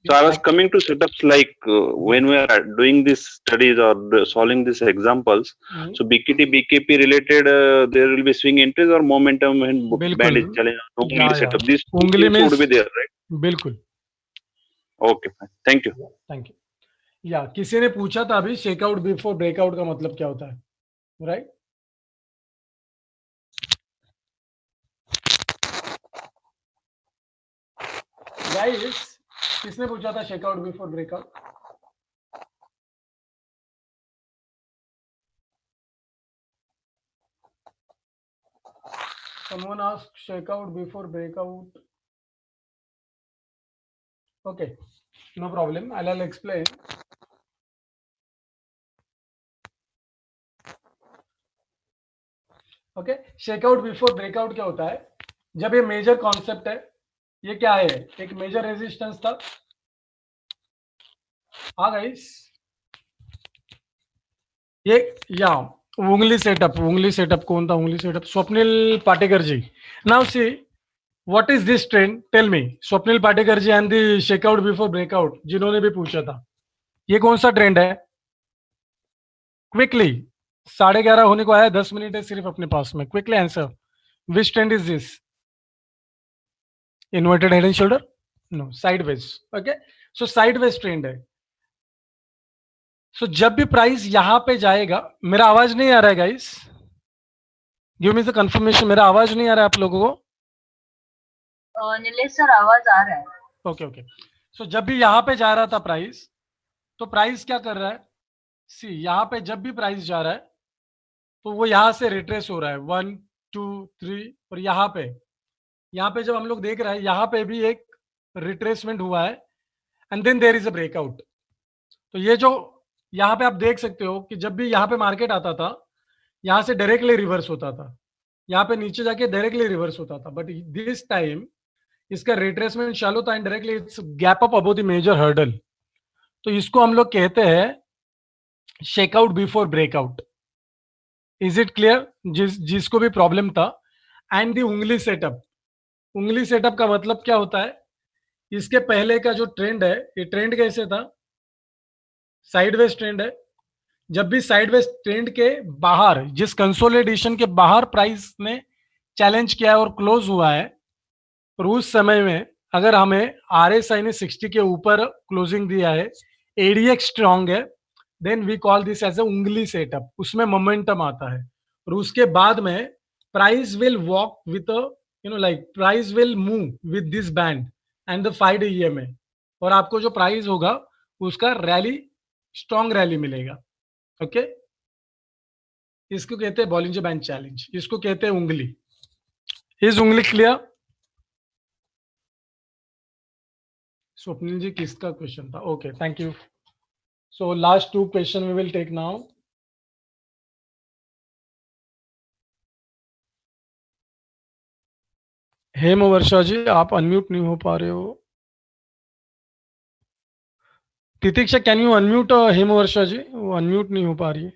I was coming to setups like when we are doing these studies or solving these examples. So BKT, BKP related, there will be swing entries or momentum when band is challenge. Setup. These would be there, right? बिल्कुल। Okay, fine. Thank you. Thank you. या किसी ने पूछा था अभी shakeout before breakout का मतलब क्या होता है, राइट? गाइस, किसने पूछा था shakeout before breakout? someone asked shakeout before breakout. Okay, no problem, I'll explain. Okay, shakeout before breakout क्या होता है? जब ये मेजर कॉन्सेप्ट है, ये क्या है, एक मेजर रेजिस्टेंस था। हाँ गाइस, ये या उंगली सेटअप कौन था? उंगली setup Swapnil Patekar ji. Now see what is this trend, tell me. Swapnil Patekar ji and the shakeout before breakout, जिन्होंने भी पूछा था, ये कौन सा ट्रेंड है? क्विकली, 11:30 होने को आया, 10 मिनट है सिर्फ अपने पास में। Quickly answer, which trend is this? Inverted head and shoulder? No, sideways. Okay, so sideways trend है। सो जब भी प्राइस यहां पे जाएगा, मेरा आवाज नहीं आ रहा है guys? Give me the confirmation, मेरा आवाज नहीं आ रहा है आप लोगों को? नीलेश सर, आवाज आ रहा है। ओके ओके, सो जब भी यहां पे जा रहा था प्राइस, तो प्राइस क्या कर रहा है? सी, यहां पे जब भी प्राइस जा रहा है तो वो यहां से रिट्रेस हो रहा है, 1 2 3, और यहाँ पे जब हम लोग देख रहे हैं, यहाँ पे भी एक रिट्रेसमेंट हुआ है and then there is a breakout. तो ये जो यहाँ पे आप देख सकते हो कि जब भी यहाँ पे मार्केट आता था, यहाँ से डायरेक्टली रिवर्स होता था, यहाँ पे नीचे जाके डायरेक्टली रिवर्स होता था, बट दिस टाइम इसका रिट्रेसमेंट चालू था and directly it's gap up above the major hurdle. तो इसको हम लोग कहते हैं shakeout before breakout. Is it clear? जिसको भी प्रॉब्लम था। एंड दी उंगली सेटअप, उंगली सेटअप का मतलब क्या होता है? इसके पहले का जो ट्रेंड है, ये ट्रेंड कैसे था? साइडवेज ट्रेंड है। जब भी साइडवेज ट्रेंड के बाहर, जिस कंसोलिडेशन के बाहर प्राइस ने चैलेंज किया है और क्लोज हुआ है, और उस समय में अगर हमें RSI ने 60 के ऊपर क्लोजिंग दिया है, ADX स्ट्रांग है, then we call this as a उंगली सेटअप। उसमें मोमेंटम आता है और उसके बाद में price will walk with like price will move with this band and the 5 EMA, और आपको जो प्राइस होगा उसका रैली, स्ट्रॉन्ग रैली मिलेगा। ओके, इसको कहते हैं बॉलिंजर बैंड चैलेंज, इसको कहते हैं उंगली। इज उंगली क्लियर? स्वप्निल जी किसका क्वेश्चन था? Okay, thank you. So last 2 question we will take now. Hem Varsha ji आप अनम्यूट नहीं हो पा रहे हो। Titiksha can you unmute Hem Varsha ji? वो अनम्यूट नहीं हो पा रही है।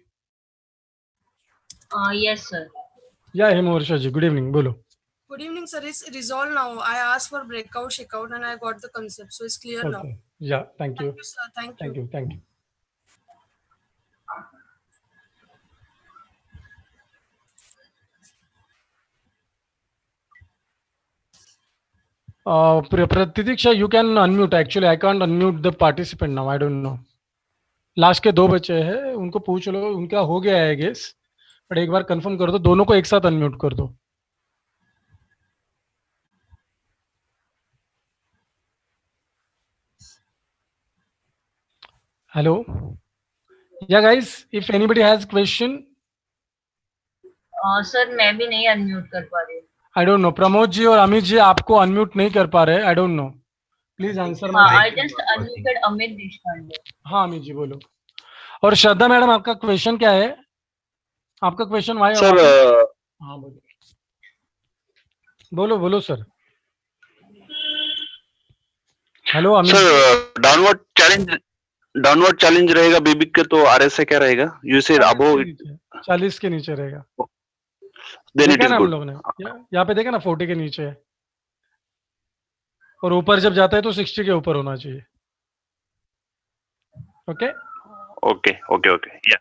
Yes, sir. या हेम वर्षा जी, गुड इवनिंग, बोलो। Good evening, sir. It's resolved now. I asked for breakout, shakeout, and I got the concept, so it's clear now. Yeah, thank you. Thank you, sir. Thank you. Thank you. Thank you. Pratiksha, you can unmute. Actually, I can't unmute the participant now. I don't know. Last के 2 बचे हैं, उनको पूछ लो, उनका हो गया है guess, but एक बार कंफर्म कर दो, दोनों को एक साथ अनम्यूट कर दो। हेलो, या guys, if anybody has question. Sir मैं भी नहीं अनम्यूट कर पा रही हूँ। I don't know, Pramod ji और अमित जी आपको अनम्यूट नहीं कर पा रहे। I don't know, please answer. I just unmuted Amit Deshpande. हाँ अमित जी बोलो। और श्रद्धा मैडम आपका क्वेश्चन क्या है? आपका क्वेश्चन वाई? सर हाँ बोलो बोलो बोलो sir. Hello Amit sir, downward challenge रहेगा बीबी के, तो RSI क्या रहेगा? यू सेड अबव 40 के नीचे रहेगा। देन इट देखा इज ना हम गुड। लोग ने, यहाँ पे देखा ना 40 के नीचे है, और ऊपर जब जाता है तो 60 के ऊपर होना चाहिए। Okay Okay, yeah.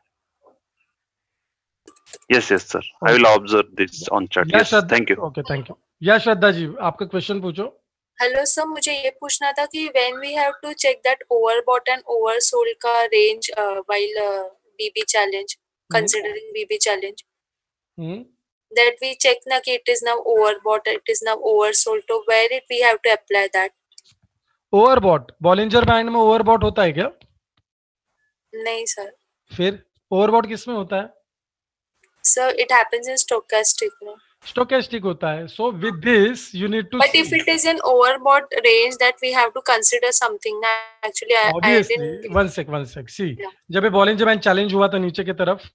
Yes, sir. I will observe this on chart. Yes, thank you. Okay, thank you. या श्रद्धा जी आपका क्वेश्चन पूछो। हेलो सर, मुझे ये पूछना था कि when we have to check that overbought and oversold का range while BB challenge, considering BB challenge, that we check na ki it is now overbought, it is now oversold, so where it we have to apply that? Overbought Bollinger band में overbought होता है क्या? नहीं sir. फिर overbought किस में होता है? Sir, it happens in stochastic. No? Stochastic होता है. So with this you need to. But if it is an overbought range, that we have to consider something. Actually, obviously, I didn't. One sec. See, जब ये Bollinger Band challenge हुआ था नीचे की तरफ,